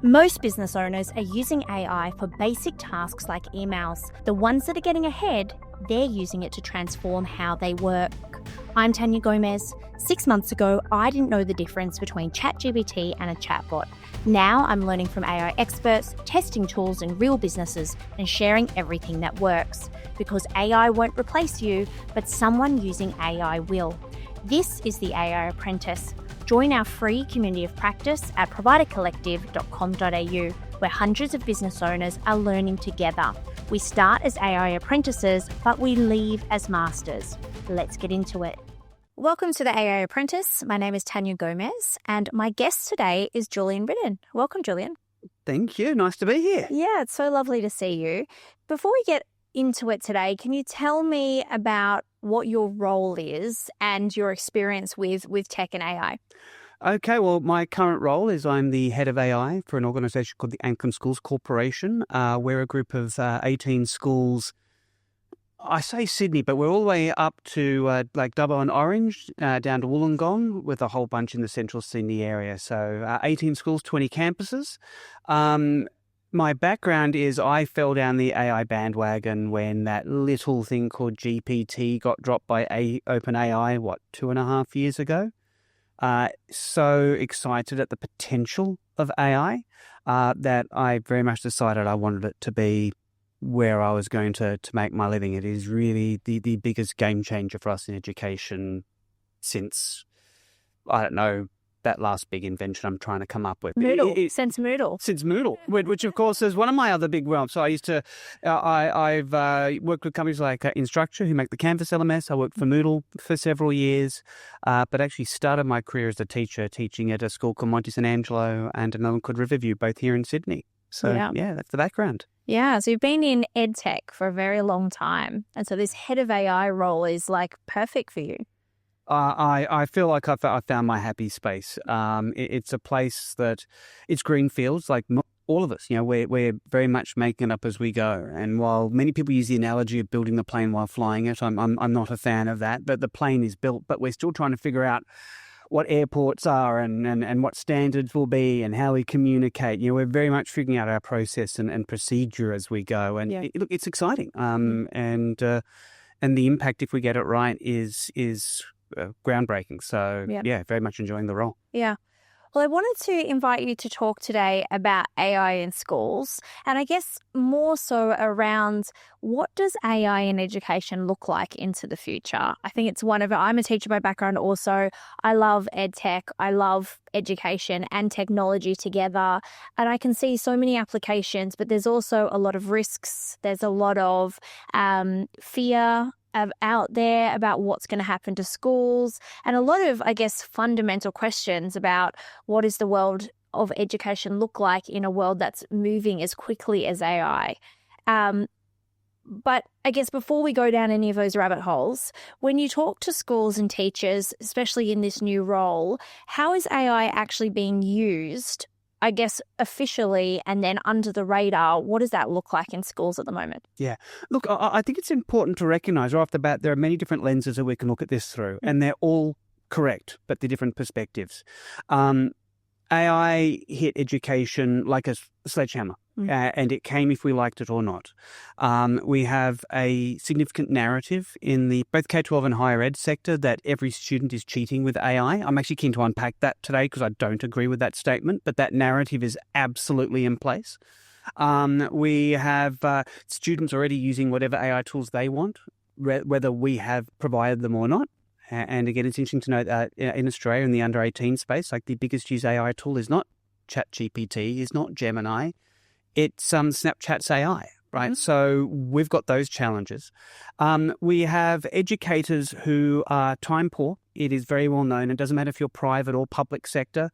Most business owners are using AI for basic tasks like emails. The ones that are getting ahead, they're using it to transform how they work. I'm Tania Gomez. 6 months ago, I didn't know the difference between ChatGPT and a chatbot. Now I'm learning from AI experts, testing tools in real businesses, and sharing everything that works. Because AI won't replace you, but someone using AI will. This is the AI Apprentice. Join our free community of practice at providercollective.com.au, where hundreds of business owners are learning together. We start as AI apprentices, but we leave as masters. Let's get into it. Welcome to the AI Apprentice. My name is Tania Gomez, and my guest today is Julian Ridden. Welcome, Julian. Thank you. Nice to be here. Yeah, it's so lovely to see you. Before we get into it today, can you tell me about what your role is and your experience with tech and AI? Okay, well, my current role is I'm the head of AI for an organisation called the Anklam Schools Corporation. We're a group of 18 schools. I say Sydney, but we're all the way up to like Dubbo and Orange, down to Wollongong, with a whole bunch in the central Sydney area. So 18 schools, 20 campuses. My background is I fell down the AI bandwagon when that little thing called GPT got dropped by OpenAI, 2.5 years ago. So excited at the potential of AI that I very much decided I wanted it to be where I was going to make my living. It is really the biggest game changer for us in education since, I don't know, that last big invention I'm trying to come up with. Moodle, since Moodle. Since Moodle, which of course is one of my other big realms. So I used to, I've worked with companies like Instructure who make the Canvas LMS. I worked for Moodle for several years, but actually started my career as a teacher, teaching at a school called Monte St. Angelo and another one called Riverview, both here in Sydney. So yeah, that's the background. Yeah, so you've been in EdTech for a very long time. And so this head of AI role is like perfect for you. I feel like I found my happy space. It's a place that it's green fields, like all of us. You know, we're very much making it up as we go. And while many people use the analogy of building the plane while flying it, I'm not a fan of that. But the plane is built, but we're still trying to figure out what airports are and what standards will be and how we communicate. You know, we're very much figuring out our process and procedure as we go. And look, it's exciting. And the impact, if we get it right, is groundbreaking. So yeah, very much enjoying the role. Yeah. Well, I wanted to invite you to talk today about AI in schools, and I guess more so around what does AI in education look like into the future? I think it's I'm a teacher by background also. I love EdTech. I love education and technology together, and I can see so many applications, but there's also a lot of risks. There's a lot of fear out there about what's going to happen to schools, and a lot of, I guess, fundamental questions about what does the world of education look like in a world that's moving as quickly as AI. But I guess before we go down any of those rabbit holes, when you talk to schools and teachers, especially in this new role, how is AI actually being used, I guess, officially and then under the radar? What does that look like in schools at the moment? Yeah. Look, I think it's important to recognise right off the bat there are many different lenses that we can look at this through, and they're all correct, but they're different perspectives. AI hit education like a sledgehammer, and it came if we liked it or not. We have a significant narrative in the both K-12 and higher ed sector that every student is cheating with AI. I'm actually keen to unpack that today because I don't agree with that statement, but that narrative is absolutely in place. We have students already using whatever AI tools they want, whether we have provided them or not. And again, it's interesting to note that in Australia, in the under 18 space, like the biggest used AI tool is not ChatGPT, is not Gemini, it's Snapchat's AI, right? So we've got those challenges. We have educators who are time poor. It is very well known. It doesn't matter if you're private or public sector.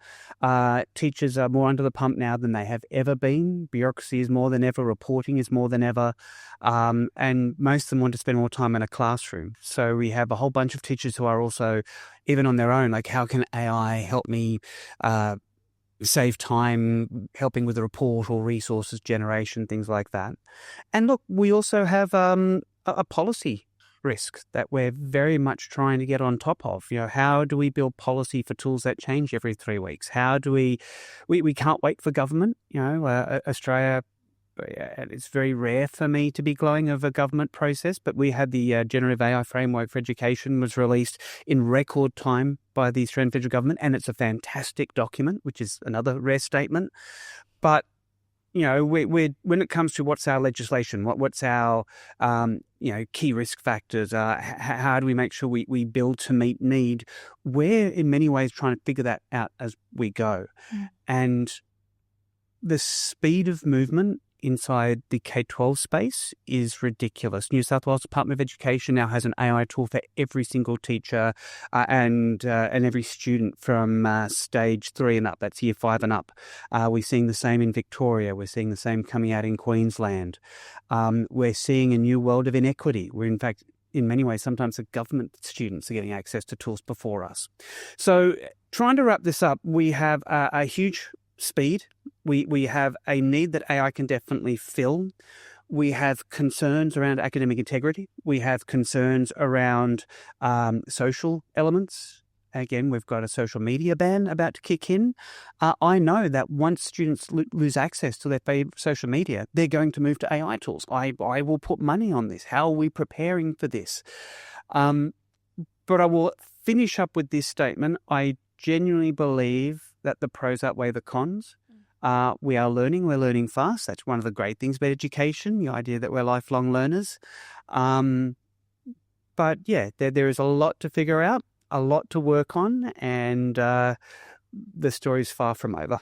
Teachers are more under the pump now than they have ever been. Bureaucracy is more than ever. Reporting is more than ever. And most of them want to spend more time in a classroom. So we have a whole bunch of teachers who are also, even on their own, like, how can AI help me save time helping with the report or resources generation, things like that. And look, we also have a policy risk that we're very much trying to get on top of. How do we build policy for tools that change every 3 weeks? How do we can't wait for government. Australia, it's very rare for me to be glowing of a government process, but we had the Generative AI Framework for Education was released in record time by the Australian Federal Government, and it's a fantastic document, which is another rare statement. But when it comes to what's our legislation, what's our key risk factors, how do we make sure we build to meet need? We're in many ways trying to figure that out as we go. And the speed of movement inside the K-12 space is ridiculous. New South Wales Department of Education now has an AI tool for every single teacher and every student from stage 3 and up. That's year 5 and up. We're seeing the same in Victoria. We're seeing the same coming out in Queensland. We're seeing a new world of inequity. We're in fact, in many ways, sometimes the government students are getting access to tools before us. So trying to wrap this up, we have a huge speed. We have a need that AI can definitely fill. We have concerns around academic integrity. We have concerns around social elements. Again, we've got a social media ban about to kick in. I know that once students lose access to their favorite social media, they're going to move to AI tools. I will put money on this. How are we preparing for this? But I will finish up with this statement. I genuinely believe that the pros outweigh the cons. We are learning. We're learning fast. That's one of the great things about education, the idea that we're lifelong learners. But yeah, there is a lot to figure out, a lot to work on, and the story's far from over.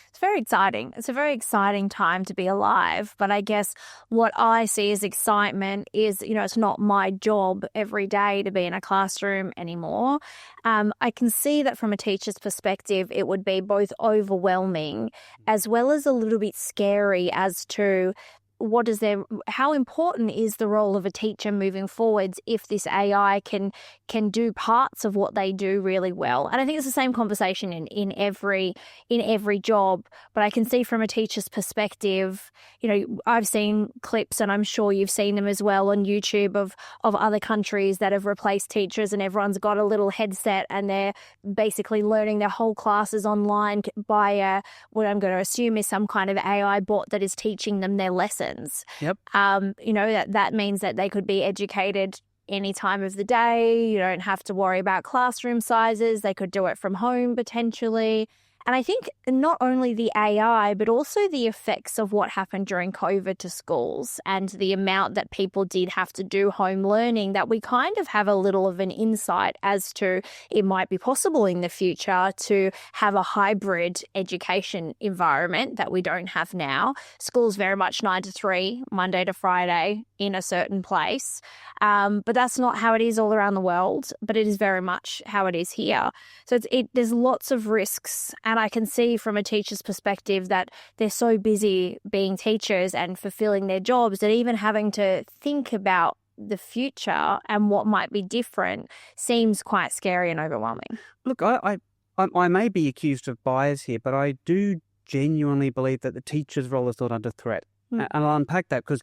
It's very exciting. It's a very exciting time to be alive. But I guess what I see as excitement is, it's not my job every day to be in a classroom anymore. I can see that from a teacher's perspective, it would be both overwhelming as well as a little bit scary as to how important is the role of a teacher moving forwards if this AI can do parts of what they do really well. And I think it's the same conversation in every job, but I can see from a teacher's perspective, I've seen clips, and I'm sure you've seen them as well on YouTube of other countries that have replaced teachers, and everyone's got a little headset and they're basically learning their whole classes online by what I'm going to assume is some kind of AI bot that is teaching them their lessons. Yep. That means that they could be educated any time of the day. You don't have to worry about classroom sizes. They could do it from home potentially. And I think not only the AI, but also the effects of what happened during COVID to schools and the amount that people did have to do home learning, that we kind of have a little of an insight as to it might be possible in the future to have a hybrid education environment that we don't have now. Schools very much 9 to 3, Monday to Friday in a certain place. But that's not how it is all around the world, but it is very much how it is here. So there's lots of risks. And I can see from a teacher's perspective that they're so busy being teachers and fulfilling their jobs that even having to think about the future and what might be different seems quite scary and overwhelming. Look, I may be accused of bias here, but I do genuinely believe that the teacher's role is not under threat. And I'll unpack that because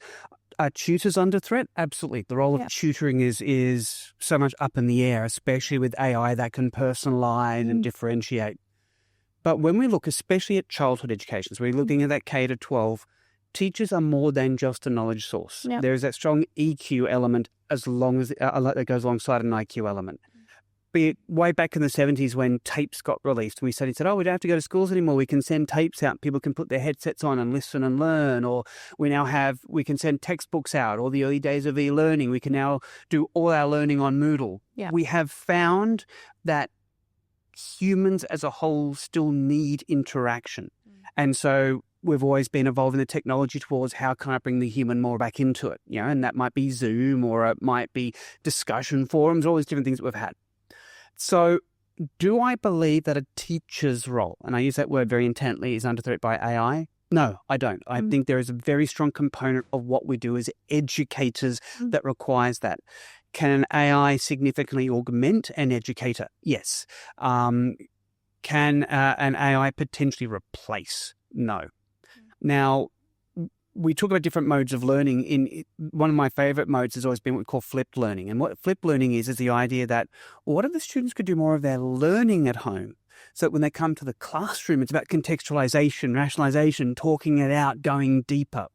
are tutors under threat? Absolutely. The role of tutoring is so much up in the air, especially with AI that can personalize and differentiate. But when we look especially at childhood education, so we're looking at that K to 12, teachers are more than just a knowledge source. Yep. There is that strong EQ element as long as that goes alongside an IQ element. Be it way back in the 70s when tapes got released, we said, we don't have to go to schools anymore. We can send tapes out. People can put their headsets on and listen and learn. Or we can send textbooks out. Or the early days of e-learning, we can now do all our learning on Moodle. Yeah. We have found that humans as a whole still need interaction. And so we've always been evolving the technology towards how can I bring the human more back into it, and that might be Zoom or it might be discussion forums, all these different things that we've had. So do I believe that a teacher's role, and I use that word very intently, is under threat by AI? No, I don't. I think there is a very strong component of what we do as educators that requires that. Can an AI significantly augment an educator? Yes. Can an AI potentially replace? No. Now, we talk about different modes of learning. One of my favorite modes has always been what we call flipped learning. And what flipped learning is the idea that what if the students could do more of their learning at home? So that when they come to the classroom, it's about contextualization, rationalization, talking it out, going deeper.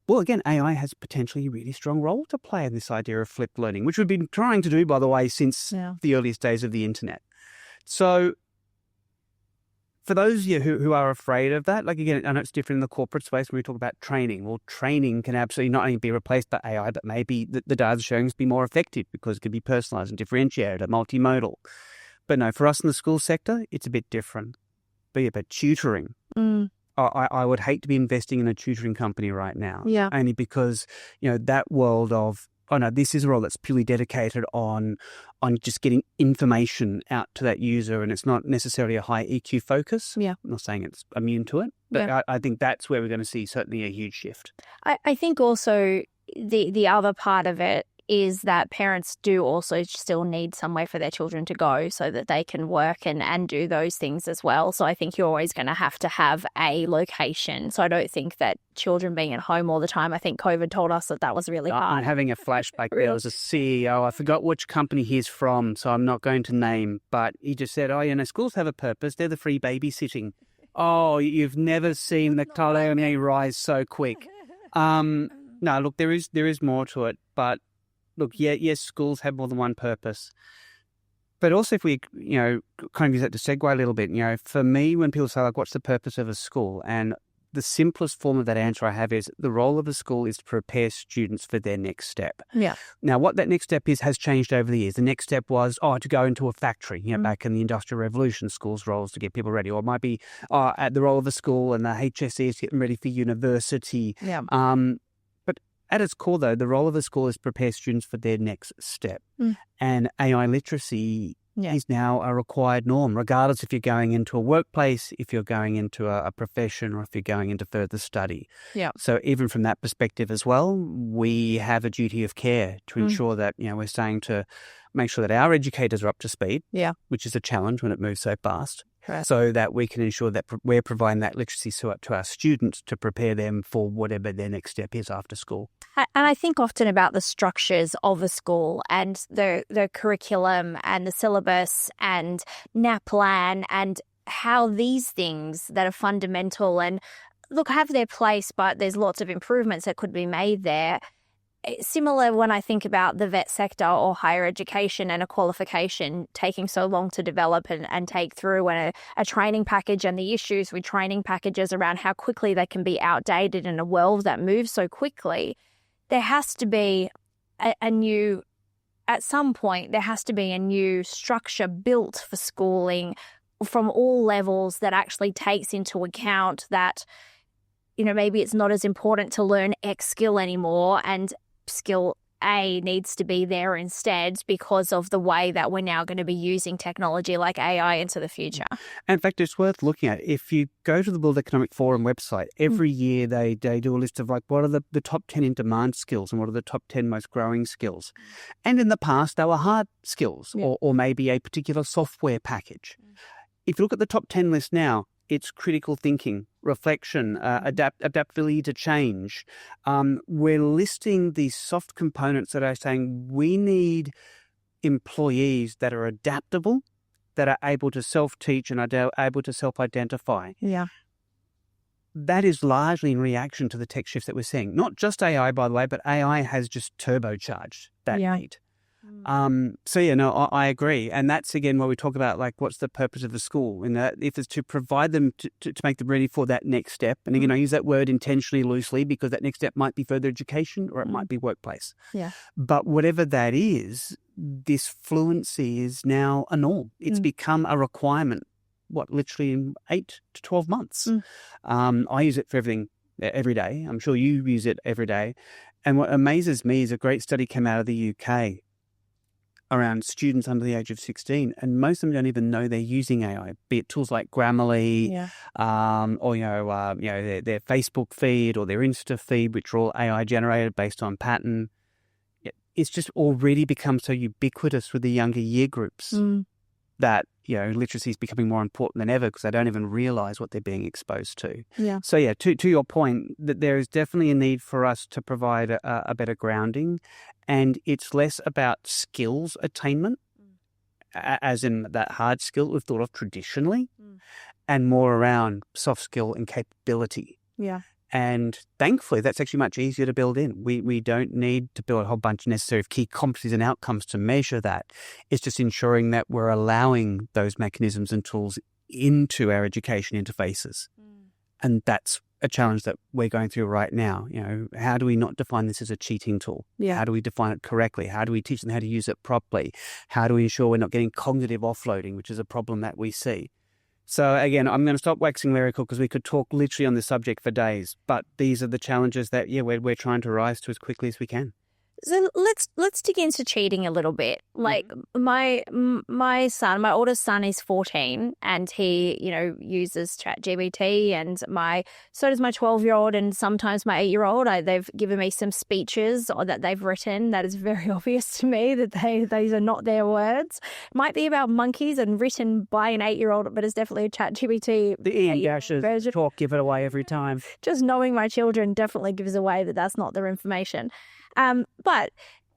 Well, again, AI has potentially a really strong role to play in this idea of flipped learning, which we've been trying to do, by the way, since the earliest days of the internet. So for those of you who are afraid of that, like again, I know it's different in the corporate space when we talk about training. Well, training can absolutely not only be replaced by AI, but maybe the data sharing be more effective because it can be personalized and differentiated and multimodal. But no, for us in the school sector, it's a bit different. But tutoring, I would hate to be investing in a tutoring company right now. Yeah. Only because, that world of, oh no, this is a role that's purely dedicated on just getting information out to that user, and it's not necessarily a high EQ focus. Yeah. I'm not saying it's immune to it, but I think that's where we're going to see certainly a huge shift. I think also the other part of it is that parents do also still need somewhere for their children to go so that they can work and do those things as well. So I think you're always going to have a location. So I don't think that children being at home all the time, I think COVID told us that was really hard. I'm having a flashback. There was a CEO, I forgot which company he's from, so I'm not going to name, but he just said, schools have a purpose. They're the free babysitting. Oh, you've never seen the calamity rise so quick. No, look, there is more to it, but look, yes, schools have more than one purpose. But also if we, kind of use that to segue a little bit, for me, when people say, like, what's the purpose of a school? And the simplest form of that answer I have is the role of a school is to prepare students for their next step. Yeah. Now, what that next step has changed over the years. The next step was, to go into a factory, back in the Industrial Revolution, schools' roles to get people ready. Or it might be at the role of a school and the HSE is getting ready for university. Yeah. At its core, though, the role of the school is prepare students for their next step. And AI literacy is now a required norm, regardless if you're going into a workplace, if you're going into a profession, or if you're going into further study. Yeah. So even from that perspective as well, we have a duty of care to ensure that, we're starting to make sure that our educators are up to speed, which is a challenge when it moves so fast. Correct. So that we can ensure that we're providing that literacy to our students to prepare them for whatever their next step is after school. And I think often about the structures of a school and the curriculum and the syllabus and NAPLAN and how these things that are fundamental and, look, have their place, but there's lots of improvements that could be made there. Similar when I think about the vet sector or higher education and a qualification taking so long to develop and take through, and a training package and the issues with training packages around how quickly they can be outdated in a world that moves so quickly. There has to be at some point, there has to be a new structure built for schooling from all levels that actually takes into account that, maybe it's not as important to learn X skill anymore and skill A needs to be there instead because of the way that we're now going to be using technology like AI into the future. And in fact, it's worth looking at. If you go to the World Economic Forum website, every year they do a list of like what are the top 10 in demand skills and what are the top 10 most growing skills. And in the past, they were hard skills or maybe a particular software package. If you look at the top 10 list now, it's critical thinking, reflection, adaptability to change. We're listing these soft components that are saying we need employees that are adaptable, that are able to self-teach and are able to self-identify. Yeah. That is largely in reaction to the tech shifts that we're seeing. Not just AI, by the way, but AI has just turbocharged that need. I agree. And that's, again, where we talk about, like, what's the purpose of the school? And if it's to provide them to make them ready for that next step. And again, I use that word intentionally loosely because that next step might be further education or it might be workplace. Yeah. But whatever that is, this fluency is now a norm. It's become a requirement, literally in 8 to 12 months. I use it for everything every day. I'm sure you use it every day. And what amazes me is a great study came out of the UK around students under the age of 16, and most of them don't even know they're using AI, be it tools like Grammarly, or their Facebook feed or their Insta feed, which are all AI generated based on pattern. It's just already become so ubiquitous with the younger year groups. that, literacy is becoming more important than ever because they don't even realize what they're being exposed to. Yeah. So, to your point, that there is definitely a need for us to provide a better grounding, and it's less about skills attainment, as in that hard skill we've thought of traditionally, and more around soft skill and capability. Yeah. And thankfully, that's actually much easier to build in. We don't need to build a whole bunch of necessary key competencies and outcomes to measure that. It's just ensuring that we're allowing those mechanisms and tools into our education interfaces. And that's a challenge that we're going through right now. How do we not define this as a cheating tool? Yeah. How do we define it correctly? How do we teach them how to use it properly? How do we ensure we're not getting cognitive offloading, which is a problem that we see? So again, I'm going to stop waxing lyrical because we could talk literally on this subject for days. But these are the challenges that we're trying to rise to as quickly as we can. So let's dig into cheating a little bit. Like my son, my oldest son is 14, and he uses ChatGPT, and so does my 12-year-old, and sometimes my 8-year-old. They've given me some speeches that they've written that is very obvious to me that these are not their words. Might be about monkeys and written by an 8-year-old, but it's definitely a ChatGPT. The Ian Gash's talk give it away every time. Just knowing my children definitely gives away that that's not their information. But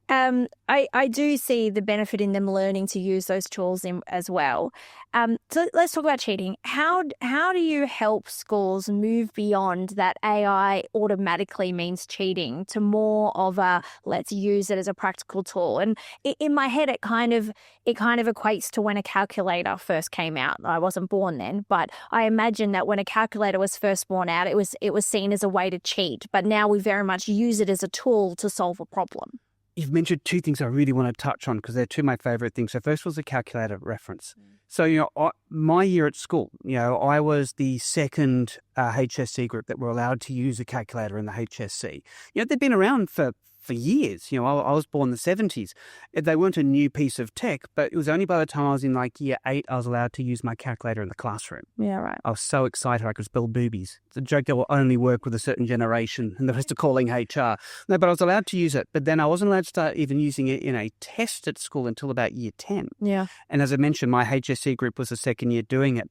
I do see the benefit in them learning to use those tools as well. So let's talk about cheating. How do you help schools move beyond that AI automatically means cheating to more of a let's use it as a practical tool? And in my head, it kind of equates to when a calculator first came out. I wasn't born then, but I imagine that when a calculator was first born out, it was seen as a way to cheat. But now we very much use it as a tool to solve a problem. You've mentioned two things I really want to touch on because they're two of my favorite things. So first was the calculator reference. So, my year at school, I was the second HSC group that were allowed to use a calculator in the HSC. They've been around for years. I was born in the 70s. They weren't a new piece of tech, but it was only by the time I was in year 8 I was allowed to use my calculator in the classroom. Yeah, right. I was so excited I could spell boobies. It's a joke that will only work with a certain generation and the rest are calling HR. No, but I was allowed to use it. But then I wasn't allowed to start even using it in a test at school until about year 10. Yeah. And as I mentioned, my HSC group was the second year doing it.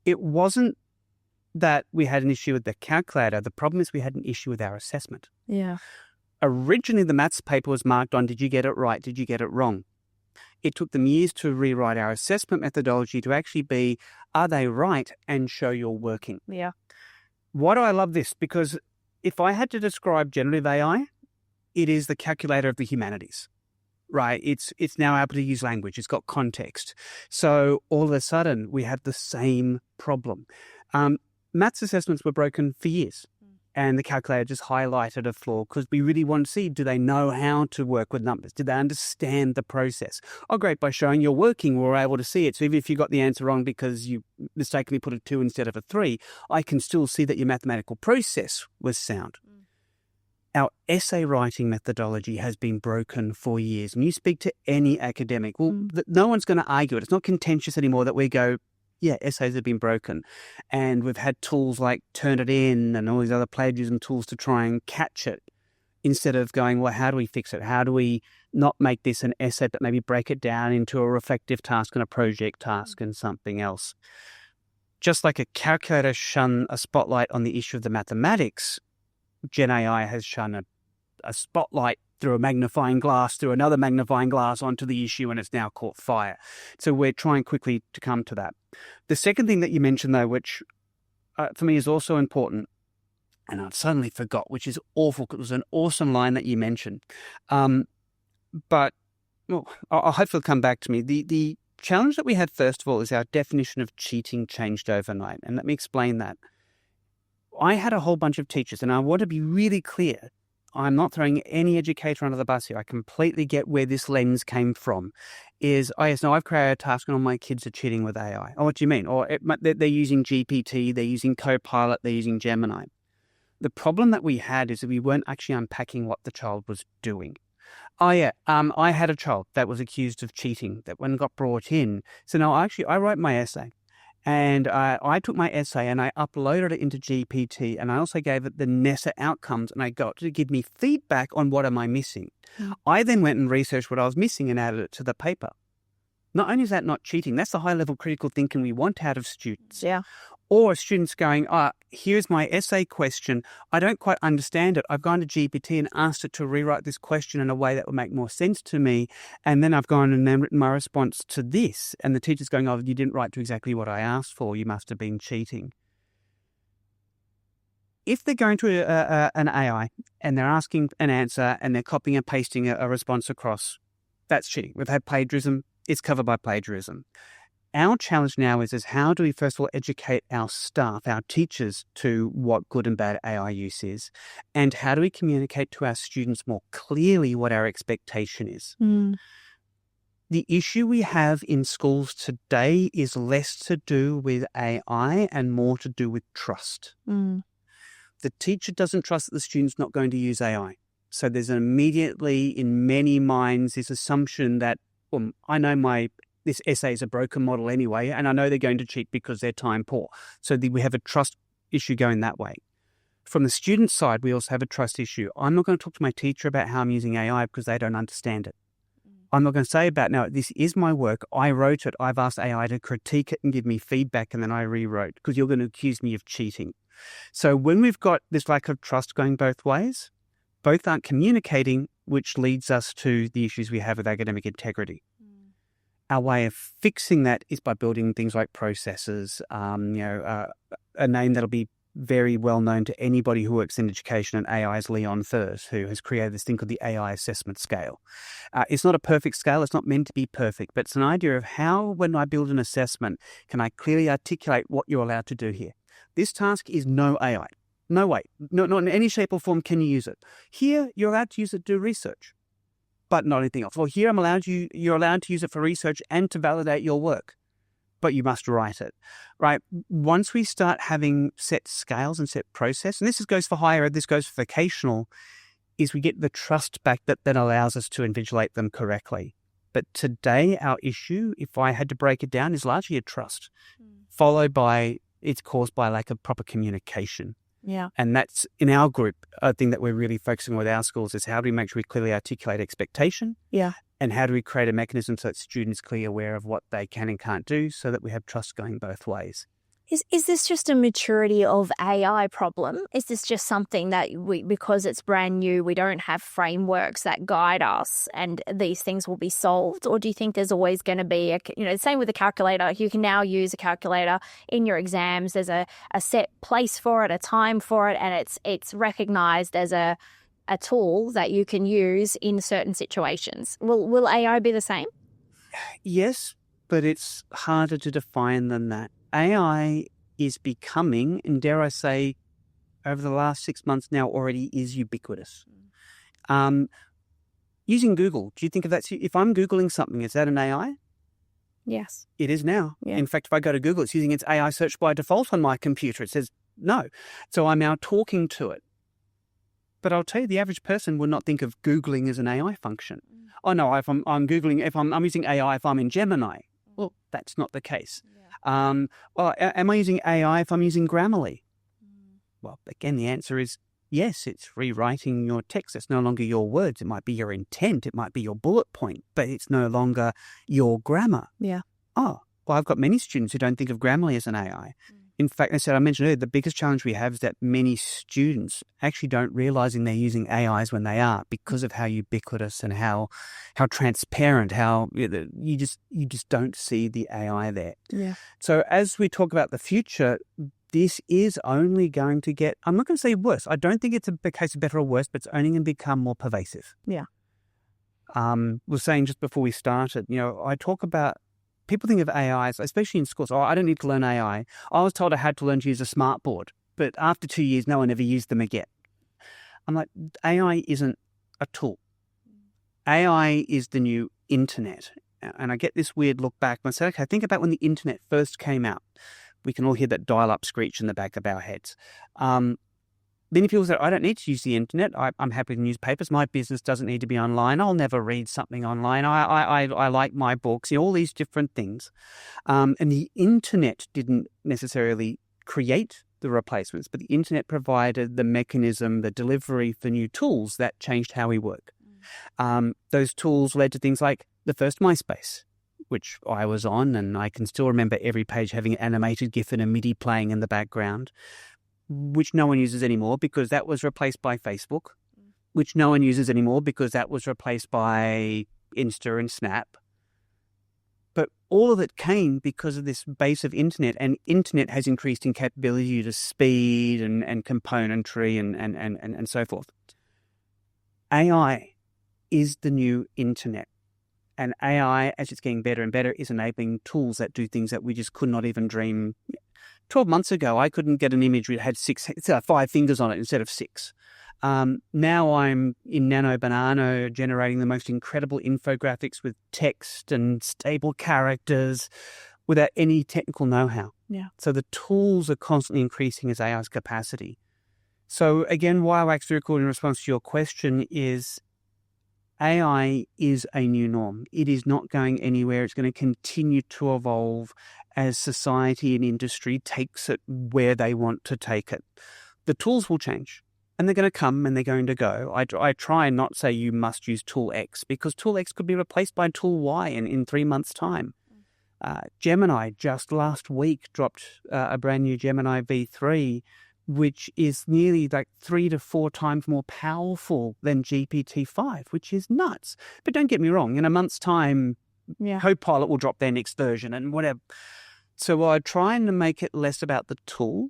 It wasn't that we had an issue with the calculator. The problem is we had an issue with our assessment. Yeah. Originally, the maths paper was marked on, did you get it right? Did you get it wrong? It took them years to rewrite our assessment methodology to actually be, are they right, and show you're working. Yeah. Why do I love this? Because if I had to describe generative AI, it is the calculator of the humanities, right? It's now able to use language. It's got context. So all of a sudden, we had the same problem. Maths assessments were broken for years. And the calculator just highlighted a flaw because we really want to see, do they know how to work with numbers? Do they understand the process? Oh, great. By showing you're working, we're able to see it. So even if you got the answer wrong because you mistakenly put a 2 instead of a 3, I can still see that your mathematical process was sound. Our essay writing methodology has been broken for years. When you speak to any academic, no one's going to argue it. It's not contentious anymore that we go, yeah, essays have been broken. And we've had tools like Turnitin and all these other plagiarism tools to try and catch it instead of going, well, how do we fix it? How do we not make this an essay, but maybe break it down into a reflective task and a project task and something else? Just like a calculator shone a spotlight on the issue of the mathematics, Gen AI has shone a spotlight through a magnifying glass, through another magnifying glass onto the issue, and it's now caught fire. So we're trying quickly to come to that. The second thing that you mentioned, though, which for me is also important, and I suddenly forgot, which is awful because it was an awesome line that you mentioned. But I'll hopefully come back to me. The challenge that we had, first of all, is our definition of cheating changed overnight. And let me explain that. I had a whole bunch of teachers, and I want to be really clear. I'm not throwing any educator under the bus here. I completely get where this lens came from. I've created a task and all my kids are cheating with AI. Oh, what do you mean? Or they're using GPT, they're using Copilot, they're using Gemini. The problem that we had is that we weren't actually unpacking what the child was doing. I had a child that was accused of cheating that when got brought in. So now I write my essay. And I took my essay and I uploaded it into GPT, and I also gave it the NESA outcomes, and I got to give me feedback on what am I missing. I then went and researched what I was missing and added it to the paper. Not only is that not cheating, that's the high-level critical thinking we want out of students. Yeah. Or students going, here's my essay question. I don't quite understand it. I've gone to GPT and asked it to rewrite this question in a way that would make more sense to me. And then I've gone and then written my response to this. And the teacher's going, you didn't write to exactly what I asked for. You must have been cheating. If they're going to an AI and they're asking an answer and they're copying and pasting a response across, that's cheating. We've had plagiarism. It's covered by plagiarism. Our challenge now is how do we, first of all, educate our staff, our teachers, to what good and bad AI use is? And how do we communicate to our students more clearly what our expectation is? The issue we have in schools today is less to do with AI and more to do with trust. The teacher doesn't trust that the student's not going to use AI. So there's immediately, in many minds, this assumption that, I know this essay is a broken model anyway, and I know they're going to cheat because they're time poor. So we have a trust issue going that way. From the student side, we also have a trust issue. I'm not going to talk to my teacher about how I'm using AI because they don't understand it. I'm not going to say no, this is my work. I wrote it. I've asked AI to critique it and give me feedback, and then I rewrote because you're going to accuse me of cheating. So when we've got this lack of trust going both ways, both aren't communicating, which leads us to the issues we have with academic integrity. Our way of fixing that is by building things like processes, a name that'll be very well known to anybody who works in education, and AI is Leon Furs, who has created this thing called the AI assessment scale. It's not a perfect scale. It's not meant to be perfect, but it's an idea of how, when I build an assessment, can I clearly articulate what you're allowed to do here? This task is no AI. No way. Not in any shape or form can you use it. Here, you're allowed to use it to do research, but not anything else. Well, here you're allowed to use it for research and to validate your work, but you must write it, right? Once we start having set scales and set process, and this goes for higher ed, this goes for vocational, is we get the trust back that allows us to invigilate them correctly. But today, our issue, if I had to break it down, is largely a trust, followed by it's caused by lack of proper communication. Yeah. And that's, in our group, a thing that we're really focusing on with our schools is how do we make sure we clearly articulate expectation? Yeah. And how do we create a mechanism so that students are clearly aware of what they can and can't do so that we have trust going both ways? Is this just a maturity of AI problem? Is this just something that because it's brand new, we don't have frameworks that guide us and these things will be solved? Or do you think there's always going to be, same with the calculator, you can now use a calculator in your exams. There's a set place for it, a time for it, and it's recognized as a tool that you can use in certain situations. Will AI be the same? Yes, but it's harder to define than that. AI is becoming, and dare I say, over the last 6 months now already is ubiquitous. Using Google, do you think of that? If I'm Googling something, is that an AI? Yes. It is now. Yeah. In fact, if I go to Google, it's using its AI search by default on my computer. It says no. So I'm now talking to it. But I'll tell you, the average person would not think of Googling as an AI function. Oh no, if I'm Googling, if I'm using AI, if I'm in Gemini. Well, that's not the case. Am I using AI if I'm using Grammarly? Well, again, the answer is yes, it's rewriting your text. It's no longer your words. It might be your intent. It might be your bullet point, but it's no longer your grammar. Yeah. Oh, well, I've got many students who don't think of Grammarly as an AI. In fact, I mentioned earlier, the biggest challenge we have is that many students actually don't realizing they're using AIs when they are because of how ubiquitous and how transparent, how you just don't see the AI there. Yeah. So as we talk about the future, this is only going to get, I'm not going to say worse. I don't think it's a case of better or worse, but it's only going to become more pervasive. Yeah. Was saying just before we started, I talk about, people think of AIs, especially in schools. I don't need to learn AI. I was told I had to learn to use a smartboard, but after 2 years, no one ever used them again. I'm like, AI isn't a tool. AI is the new internet. And I get this weird look back and I say, okay, think about when the internet first came out. We can all hear that dial-up screech in the back of our heads. Then if people say, I don't need to use the internet, I'm happy to use newspapers. My business doesn't need to be online. I'll never read something online. I like my books, all these different things. And the internet didn't necessarily create the replacements, but the internet provided the mechanism, the delivery for new tools that changed how we work. Those tools led to things like the first MySpace, which I was on, and I can still remember every page having an animated GIF and a MIDI playing in the background, which no one uses anymore because that was replaced by Facebook, which no one uses anymore because that was replaced by Insta and Snap. But all of it came because of this base of internet, and internet has increased in capability to speed and componentry and so forth. AI is the new internet. And AI, as it's getting better and better, is enabling tools that do things that we just could not even dream. 12 months ago, I couldn't get an image that had 5 fingers on it instead of 6. Now I'm in Nano Banana generating the most incredible infographics with text and stable characters without any technical know-how. Yeah. So the tools are constantly increasing as AI's capacity. So again, why I wax lyrical in response to your question is AI is a new norm. It is not going anywhere. It's going to continue to evolve as society and industry takes it where they want to take it. The tools will change. And they're going to come and they're going to go. I try and not say you must use tool X because tool X could be replaced by tool Y in 3 months' time. Gemini just last week dropped a brand new Gemini V3, which is nearly like 3 to 4 times more powerful than GPT-5, which is nuts. But don't get me wrong, in a month's time, Copilot will drop their next version and whatever. So I'm trying to make it less about the tool,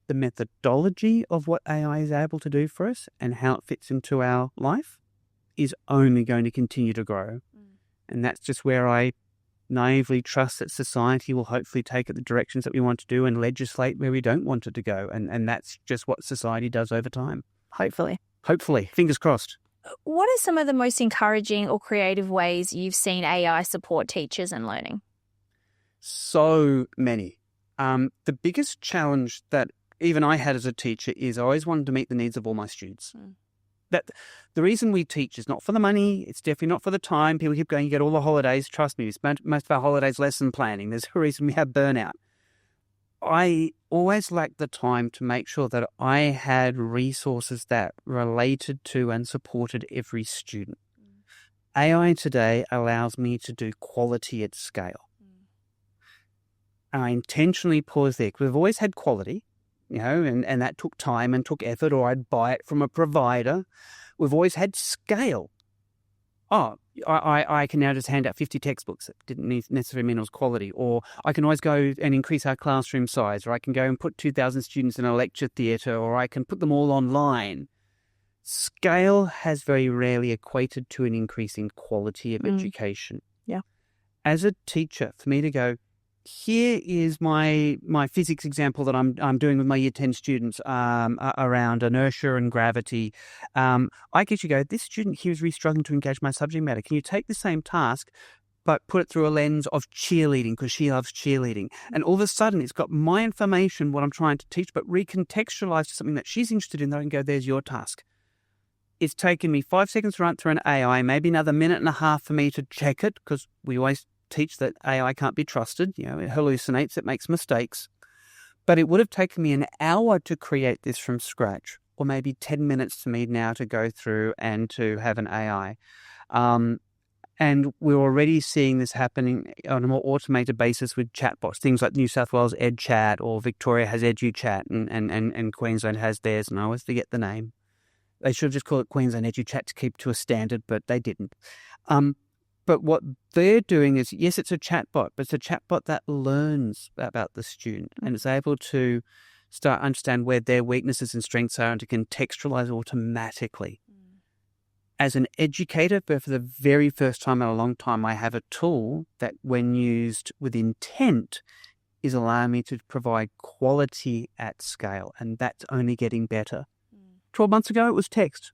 the methodology of what AI is able to do for us and how it fits into our life is only going to continue to grow. And that's just where I naively trust that society will hopefully take it the directions that we want to do and legislate where we don't want it to go. And that's just what society does over time. Hopefully. Hopefully. Fingers crossed. What are some of the most encouraging or creative ways you've seen AI support teachers and learning? So many. The biggest challenge that even I had as a teacher is I always wanted to meet the needs of all my students. That the reason we teach is not for the money. It's definitely not for the time. People keep going, you get all the holidays. Trust me, most of our holidays lesson planning. There's a reason we have burnout. I always lacked the time to make sure that I had resources that related to and supported every student. AI today allows me to do quality at scale. I intentionally paused there because we've always had quality. And that took time and took effort, or I'd buy it from a provider. We've always had scale. I can now just hand out 50 textbooks. It didn't necessarily mean it was quality. Or I can always go and increase our classroom size, or I can go and put 2,000 students in a lecture theatre, or I can put them all online. Scale has very rarely equated to an increase in quality of education. Yeah. As a teacher, for me to go, here is my physics example that I'm doing with my Year 10 students around inertia and gravity. I can actually go, this student here is really struggling to engage my subject matter. Can you take the same task but put it through a lens of cheerleading because she loves cheerleading? And all of a sudden it's got my information, what I'm trying to teach, but recontextualized to something that she's interested in. I can go, there's your task. It's taken me 5 seconds to run through an AI, maybe another minute and a half for me to check it because we always teach that AI can't be trusted. It hallucinates, it makes mistakes. But it would have taken me an hour to create this from scratch, or maybe 10 minutes to me now to go through and to have an AI. And we're already seeing this happening on a more automated basis with chatbots, things like New South Wales EdChat, or Victoria has EduChat, and Queensland has theirs, and I always forget the name. They should have just called it Queensland EduChat to keep to a standard, but they didn't. But what they're doing is, yes, it's a chatbot, but it's a chatbot that learns about the student and is able to start understand where their weaknesses and strengths are and to contextualize automatically. As an educator, but for the very first time in a long time, I have a tool that, when used with intent, is allowing me to provide quality at scale, and that's only getting better. 12 months ago, it was text.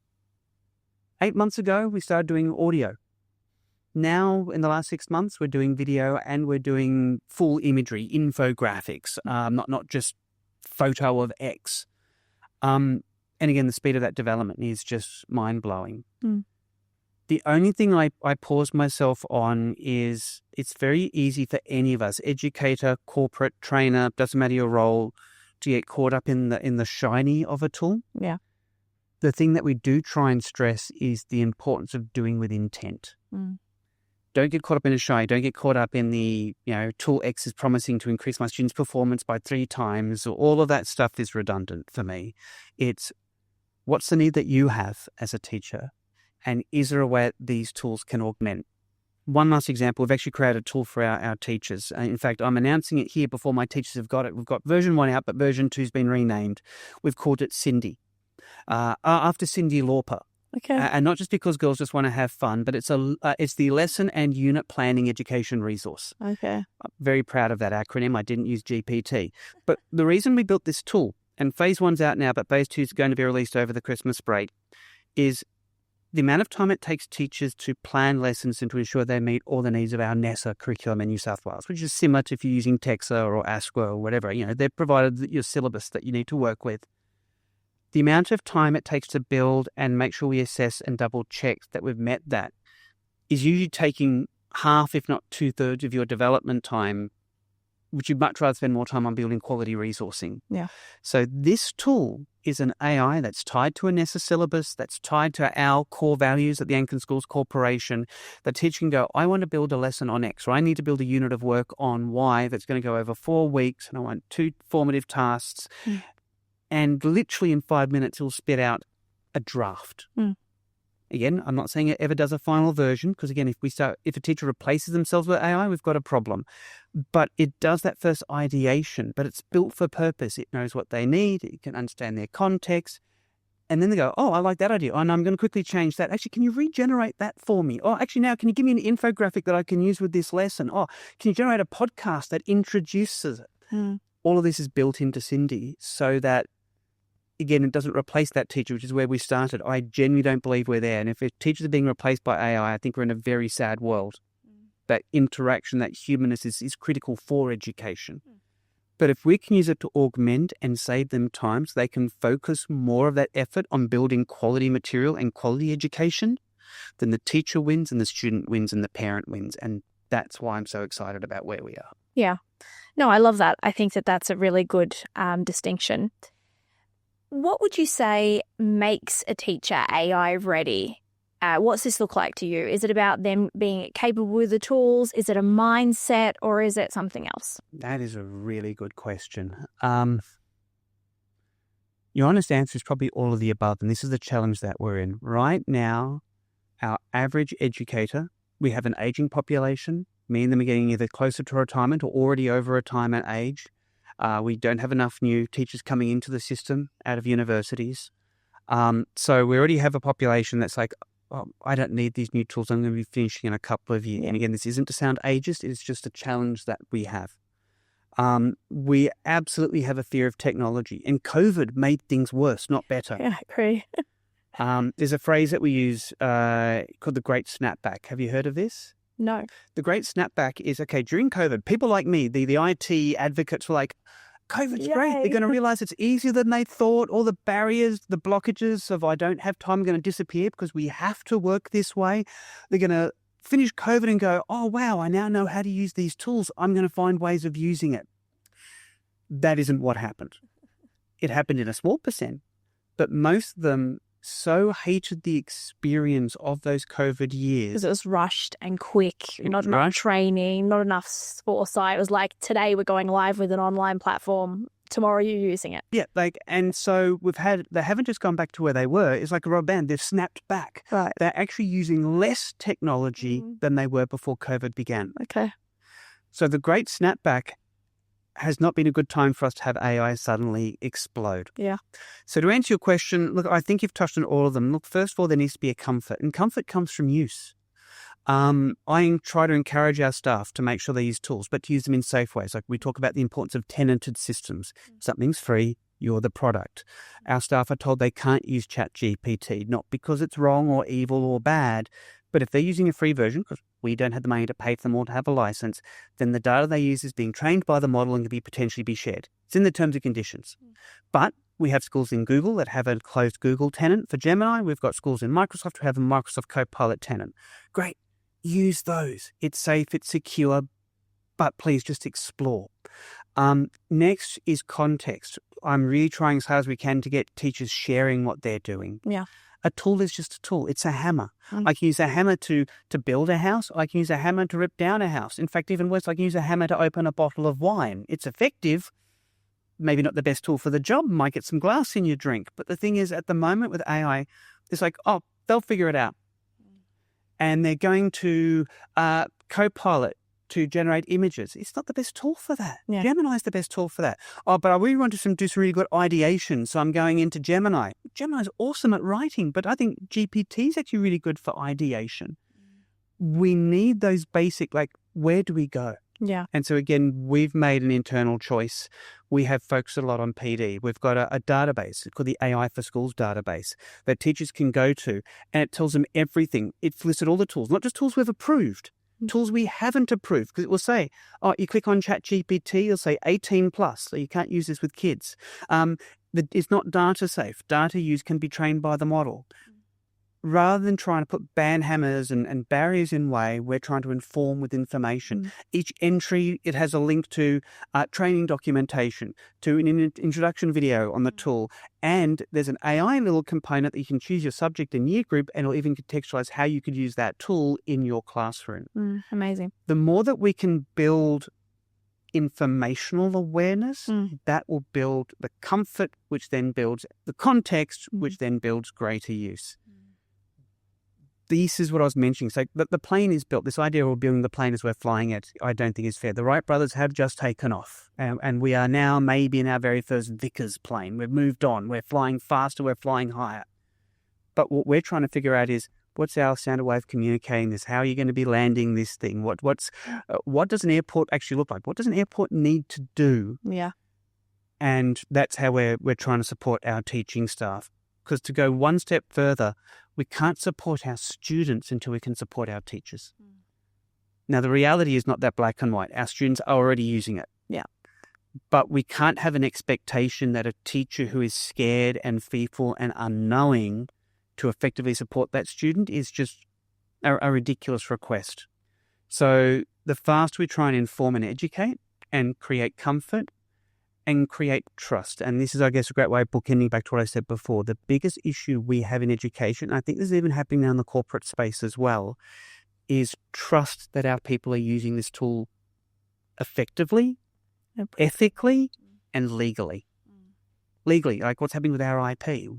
8 months ago, we started doing audio. Now, in the last 6 months, we're doing video and we're doing full imagery, infographics, not just photo of X. And again, the speed of that development is just mind-blowing. The only thing I pause myself on is it's very easy for any of us, educator, corporate, trainer, doesn't matter your role, to get caught up in the shiny of a tool. Yeah. The thing that we do try and stress is the importance of doing with intent. don't get caught up in a shy. Don't get caught up in the, tool X is promising to increase my student's performance by 3 times. All of that stuff is redundant for me. It's what's the need that you have as a teacher? And is there a way that these tools can augment? One last example, we've actually created a tool for our teachers. In fact, I'm announcing it here before my teachers have got it. We've got version 1 out, but version 2 has been renamed. We've called it Cindy, after Cyndi Lauper. Okay. And not just because girls just want to have fun, but it's the lesson and unit planning education resource. Okay. I'm very proud of that acronym. I didn't use GPT. But the reason we built this tool, and phase 1's out now, but phase 2 is going to be released over the Christmas break, is the amount of time it takes teachers to plan lessons and to ensure they meet all the needs of our NESA curriculum in New South Wales, which is similar to if you're using TEXA or ASQA or whatever. They've provided your syllabus that you need to work with. The amount of time it takes to build and make sure we assess and double check that we've met that is usually taking half, if not 2/3 of your development time, which you'd much rather spend more time on building quality resourcing. Yeah. So this tool is an AI that's tied to a NESA syllabus, that's tied to our core values at the Anglican Schools Corporation. The teacher can go, I want to build a lesson on X, or I need to build a unit of work on Y that's going to go over 4 weeks, and I want 2 formative tasks. And literally in 5 minutes, it'll spit out a draft. Again, I'm not saying it ever does a final version, because again, if a teacher replaces themselves with AI, we've got a problem. But it does that first ideation, but it's built for purpose. It knows what they need. It can understand their context. And then they go, oh, I like that idea. And I'm going to quickly change that. Actually, can you regenerate that for me? Oh, actually, now, can you give me an infographic that I can use with this lesson? Oh, can you generate a podcast that introduces it? All of this is built into Cindy so that, again, it doesn't replace that teacher, which is where we started. I genuinely don't believe we're there. And if teachers are being replaced by AI, I think we're in a very sad world. That interaction, that humanness is critical for education. But if we can use it to augment and save them time so they can focus more of that effort on building quality material and quality education, then the teacher wins and the student wins and the parent wins. And that's why I'm so excited about where we are. Yeah. No, I love that. I think that that's a really good distinction. What would you say makes a teacher AI ready? What's this look like to you? Is it about them being capable with the tools? Is it a mindset, or is it something else? That is a really good question. Your honest answer is probably all of the above, and this is the challenge that we're in. Right now, our average educator, we have an aging population. Me and them are getting either closer to retirement or already over retirement age. We don't have enough new teachers coming into the system out of universities. So we already have a population that's like, oh, I don't need these new tools. I'm going to be finishing in a couple of years. And again, this isn't to sound ageist. It's just a challenge that we have. We absolutely have a fear of technology. And COVID made things worse, not better. Yeah, I agree. There's a phrase that we use called the Great Snapback. Have you heard of this? No. The Great Snapback is, okay, during COVID, people like me, the IT advocates were like, COVID's great. They're going to realize it's easier than they thought. All the barriers, the blockages of I don't have time are going to disappear because we have to work this way. They're going to finish COVID and go, oh, wow, I now know how to use these tools. I'm going to find ways of using it. That isn't what happened. It happened in a small percent, but most of them so hated the experience of those COVID years. Because it was rushed and quick, not enough training, not enough foresight. It was like, today we're going live with an online platform. Tomorrow you're using it. Yeah, and so they haven't just gone back to where they were. It's like a rubber band. They've snapped back. Right. They're actually using less technology than they were before COVID began. Okay. So the Great Snapback has not been a good time for us to have AI suddenly explode. Yeah. So to answer your question, look, I think you've touched on all of them. Look, first of all, there needs to be a comfort, and comfort comes from use. I try to encourage our staff to make sure they use tools, but to use them in safe ways. Like we talk about the importance of tenanted systems. Something's free, you're the product. Our staff are told they can't use ChatGPT, not because it's wrong or evil or bad, but if they're using a free version, because we don't have the money to pay for them or to have a license, then the data they use is being trained by the model and can potentially be shared. It's in the terms and conditions. But we have schools in Google that have a closed Google tenant. For Gemini, we've got schools in Microsoft who have a Microsoft Copilot tenant. Great. Use those. It's safe, it's secure, but please just explore. Next is context. I'm really trying as hard as we can to get teachers sharing what they're doing. Yeah. A tool is just a tool. It's a hammer. Mm. I can use a hammer to build a house. I can use a hammer to rip down a house. In fact, even worse, I can use a hammer to open a bottle of wine. It's effective. Maybe not the best tool for the job. Might get some glass in your drink. But the thing is, at the moment with AI, it's like, oh, they'll figure it out. And they're going to Copilot to generate images. It's not the best tool for that. Yeah. Gemini is the best tool for that. Oh, but I really want to do some really good ideation, so I'm going into Gemini. Gemini's awesome at writing, but I think GPT is actually really good for ideation. We need those basic, like, where do we go? Yeah. And so, again, we've made an internal choice. We have focused a lot on PD. We've got a database called the AI for Schools database that teachers can go to, and it tells them everything. It's listed all the tools, not just tools we've approved, tools we haven't approved, because it will say, oh, you click on ChatGPT, it'll say 18 plus, so you can't use this with kids. It's not data safe. Data use can be trained by the model. Rather than trying to put ban hammers and barriers in way, we're trying to inform with information. Each entry, it has a link to training documentation, to an introduction video on the tool. And there's an AI little component that you can choose your subject and year group, and it'll even contextualize how you could use that tool in your classroom. Amazing. The more that we can build informational awareness, that will build the comfort, which then builds the context, which then builds greater use. This is what I was mentioning. So the plane is built. This idea of building the plane as we're flying it, I don't think is fair. The Wright brothers have just taken off. And we are now maybe in our very first Vickers plane. We've moved on. We're flying faster. We're flying higher. But what we're trying to figure out is, what's our standard way of communicating this? How are you going to be landing this thing? What does an airport actually look like? What does an airport need to do? Yeah. And that's how we're trying to support our teaching staff. Because to go one step further, we can't support our students until we can support our teachers. Now, the reality is not that black and white. Our students are already using it. Yeah. But we can't have an expectation that a teacher who is scared and fearful and unknowing to effectively support that student is just a ridiculous request. So the faster we try and inform and educate and create comfort and create trust. And this is, I guess, a great way of bookending back to what I said before. The biggest issue we have in education, I think this is even happening now in the corporate space as well, is trust that our people are using this tool effectively, ethically, and legally. Legally, like what's happening with our IP?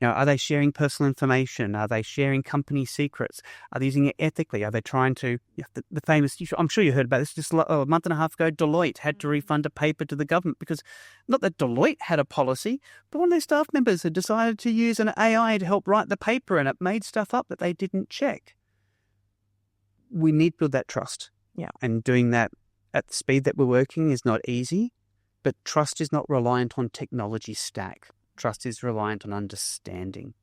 Are they sharing personal information? Are they sharing company secrets? Are they using it ethically? Are they trying to, the famous, I'm sure you heard about this, just a month and a half ago, Deloitte had to refund a paper to the government because, not that Deloitte had a policy, but one of their staff members had decided to use an AI to help write the paper, and it made stuff up that they didn't check. We need to build that trust. Yeah. And doing that at the speed that we're working is not easy. But trust is not reliant on technology stack. Trust is reliant on understanding.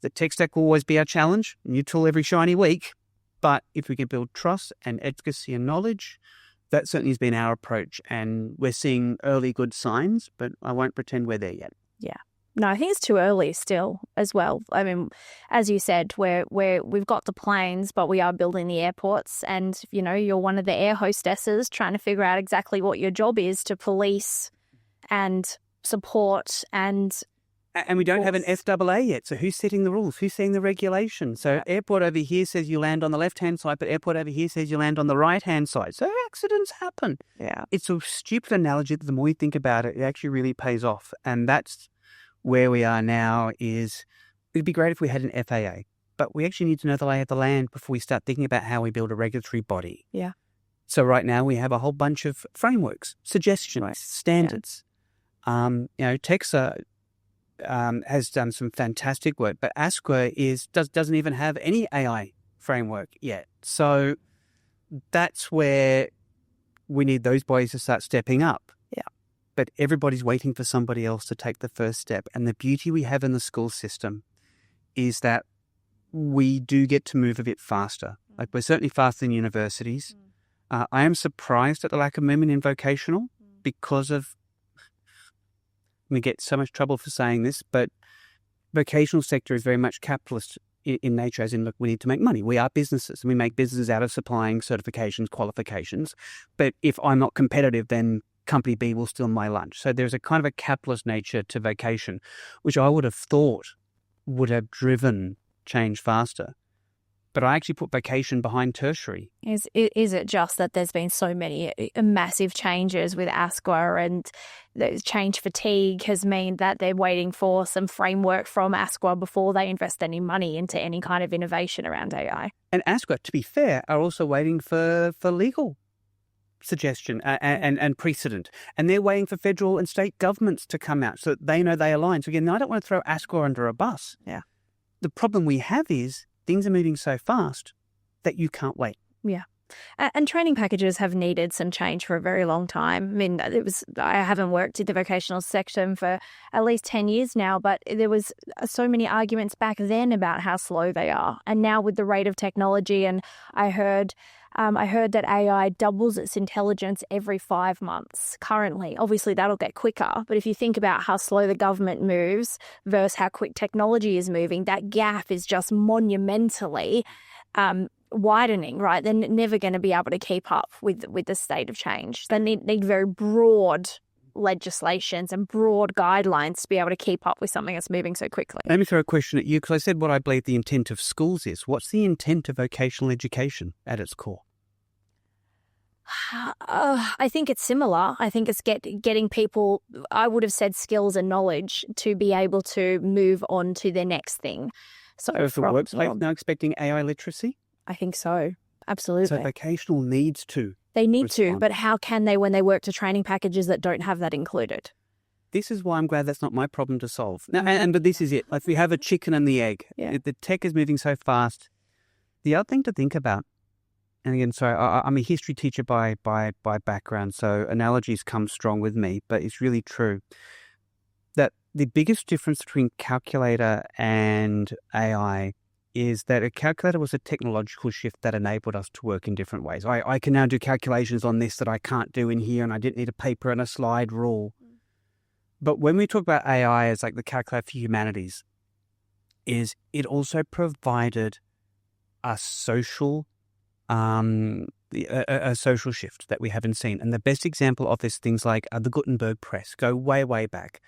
The tech stack will always be our challenge, new tool every shiny week. But if we can build trust and efficacy and knowledge, that certainly has been our approach. And we're seeing early good signs, but I won't pretend we're there yet. Yeah. No, I think it's too early still as well. I mean, as you said, we've got the planes, but we are building the airports. And, you're one of the air hostesses trying to figure out exactly what your job is to police and support and we don't have an FAA yet. So who's setting the rules? Who's setting the regulations? So airport over here says you land on the left-hand side, but airport over here says you land on the right-hand side. So accidents happen. Yeah. It's a stupid analogy that the more you think about it, it actually really pays off. And that's where we are now. Is it'd be great if we had an FAA, but we actually need to know the lay of the land before we start thinking about how we build a regulatory body. Yeah. So right now we have a whole bunch of frameworks, suggestions, standards. Yeah. TEXA has done some fantastic work, but ASQA doesn't even have any AI framework yet. So that's where we need those bodies to start stepping up. But everybody's waiting for somebody else to take the first step. And the beauty we have in the school system is that we do get to move a bit faster. Like, we're certainly faster than universities. I am surprised at the lack of movement in vocational because of, we get so much trouble for saying this, but vocational sector is very much capitalist in nature, as in, look, we need to make money. We are businesses, and we make businesses out of supplying certifications, qualifications. But if I'm not competitive, then company B will steal my lunch. So there's a kind of a capitalist nature to vocation, which I would have thought would have driven change faster. But I actually put vocation behind tertiary. Is it just that there's been so many massive changes with ASQA, and the change fatigue has meant that they're waiting for some framework from ASQA before they invest any money into any kind of innovation around AI? And ASQA, to be fair, are also waiting for legal suggestion and precedent. And they're waiting for federal and state governments to come out so that they know they align. So again, I don't want to throw ASQA under a bus. Yeah. The problem we have is things are moving so fast that you can't wait. Yeah. And training packages have needed some change for a very long time. I mean, I haven't worked in the vocational section for at least 10 years now, but there was so many arguments back then about how slow they are. And now with the rate of technology, and I heard that AI doubles its intelligence every 5 months currently. Obviously, that'll get quicker. But if you think about how slow the government moves versus how quick technology is moving, that gap is just monumentally widening, right? They're never going to be able to keep up with the state of change. They need very broad legislations and broad guidelines to be able to keep up with something that's moving so quickly. Let me throw a question at you, because I said what I believe the intent of schools is. What's the intent of vocational education at its core? I think it's similar. I think it's getting people, I would have said skills and knowledge to be able to move on to their next thing. So is the workplace now expecting AI literacy? I think so. Absolutely. So vocational needs to. They need respond. to, but how can they when they work to training packages that don't have that included? This is why I'm glad that's not my problem to solve. Now, but this is it. Like, we have a chicken and the egg. Yeah. The tech is moving so fast. The other thing to think about, and again, sorry, I'm a history teacher by background, so analogies come strong with me, but it's really true that the biggest difference between calculator and AI is that a calculator was a technological shift that enabled us to work in different ways. I can now do calculations on this that I can't do in here, and I didn't need a paper and a slide rule. But when we talk about AI as like the calculator for humanities, is it also provided a social social shift that we haven't seen. And the best example of this, things like the Gutenberg press, go way, way back.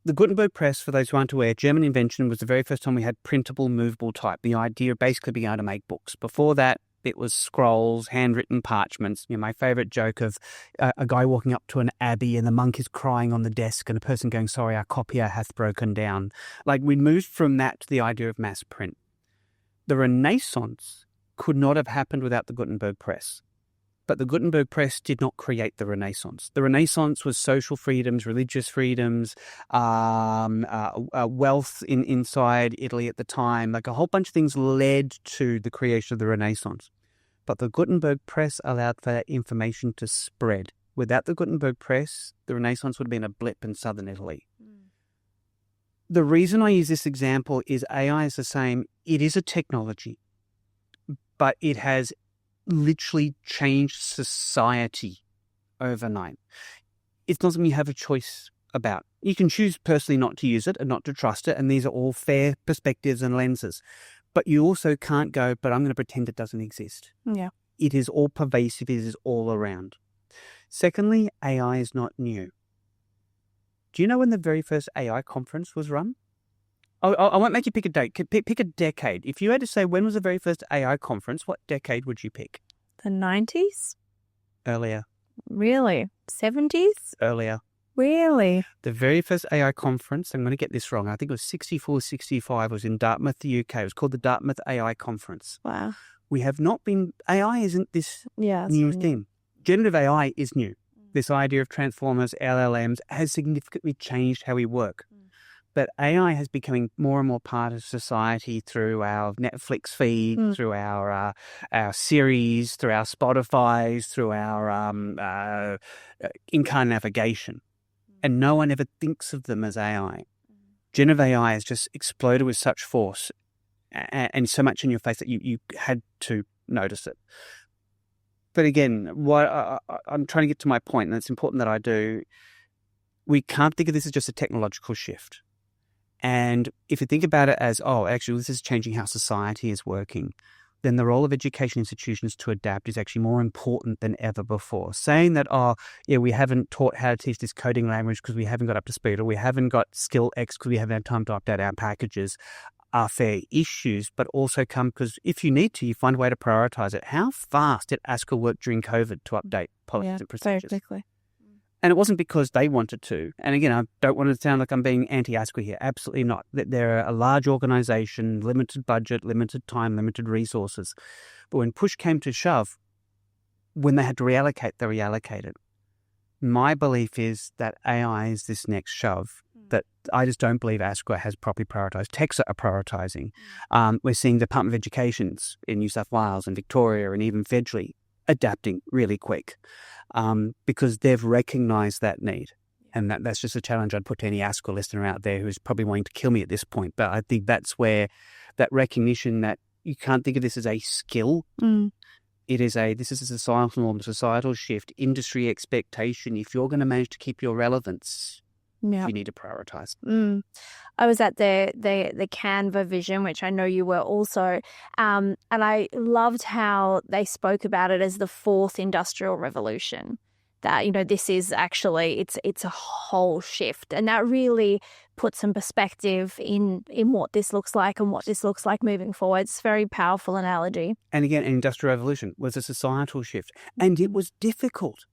The Gutenberg press, for those who aren't aware, German invention, was the very first time we had printable, movable type. The idea of basically being able to make books. Before that, it was scrolls, handwritten parchments. You know, my favorite joke of a guy walking up to an abbey and the monk is crying on the desk and a person going, "Sorry, our copier hath broken down." Like, we moved from that to the idea of mass print. The Renaissance could not have happened without the Gutenberg press. But the Gutenberg press did not create the Renaissance. The Renaissance was social freedoms, religious freedoms, wealth inside Italy at the time. Like, a whole bunch of things led to the creation of the Renaissance. But the Gutenberg press allowed for that information to spread. Without the Gutenberg press, the Renaissance would have been a blip in southern Italy. The reason I use this example is AI is the same. It is a technology, but it has literally changed society overnight. It's not something you have a choice about. You can choose personally not to use it and not to trust it, and these are all fair perspectives and lenses. But you also can't go, but I'm going to pretend it doesn't exist. Yeah. It is all pervasive. It is all around. Secondly, AI is not new. Do you know when the very first AI conference was run? I won't make you pick a date. Pick a decade. If you had to say when was the very first AI conference, what decade would you pick? The 90s? Earlier. Really? 70s? Earlier. Really? The very first AI conference, I'm going to get this wrong, I think it was 64, 65, was in Dartmouth, the UK. It was called the Dartmouth AI Conference. Wow. We have not been, AI isn't this new thing. Generative AI is new. This idea of transformers, LLMs, has significantly changed how we work. But AI has becoming more and more part of society through our Netflix feed, through our series, through our Spotifys, through our in-car navigation. And no one ever thinks of them as AI. Generative AI has just exploded with such force and so much in your face that you had to notice it. But again, what I'm trying to get to my point, and it's important that I do, we can't think of this as just a technological shift. And if you think about it as, oh, actually, this is changing how society is working, then the role of education institutions to adapt is actually more important than ever before. Saying that, we haven't taught how to teach this coding language because we haven't got up to speed, or we haven't got skill X because we haven't had time to update our packages, are fair issues, but also come because if you need to, you find a way to prioritize it. How fast did ASCA work during COVID to update policies and procedures? Very quickly. And it wasn't because they wanted to. And again, I don't want to sound like I'm being anti-ASCA here. Absolutely not. They're a large organisation, limited budget, limited time, limited resources. But when push came to shove, when they had to reallocate, they reallocated. My belief is that AI is this next shove that I just don't believe ASCA has properly prioritised. Techs are prioritising. We're seeing the Department of Educations in New South Wales and Victoria and even federally adapting really quick because they've recognised that need. And that's just a challenge I'd put to any ASCA listener out there who's probably wanting to kill me at this point. But I think that's where that recognition that you can't think of this as a skill. This is a societal norm, societal shift, industry expectation. If you're going to manage to keep your relevance, you need to prioritise. I was at the Canva Vision, which I know you were also, and I loved how they spoke about it as the fourth industrial revolution. That, this is actually, it's a whole shift. And that really puts some perspective in what this looks like and what this looks like moving forward. It's a very powerful analogy. And again, an industrial revolution was a societal shift. And it was difficult.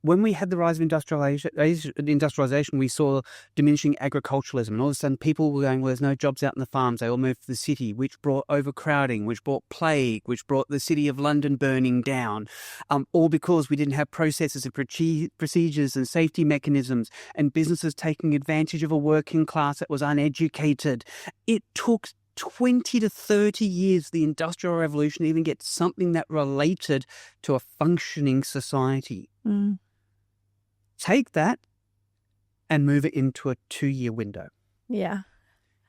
When we had the rise of industrialization, we saw diminishing agriculturalism. And all of a sudden, people were going, well, there's no jobs out in the farms. They all moved to the city, which brought overcrowding, which brought plague, which brought the city of London burning down, all because we didn't have processes and procedures and safety mechanisms and businesses taking advantage of a working class that was uneducated. It took 20 to 30 years, the Industrial Revolution, to even get something that related to a functioning society. Take that and move it into a 2-year window. Yeah.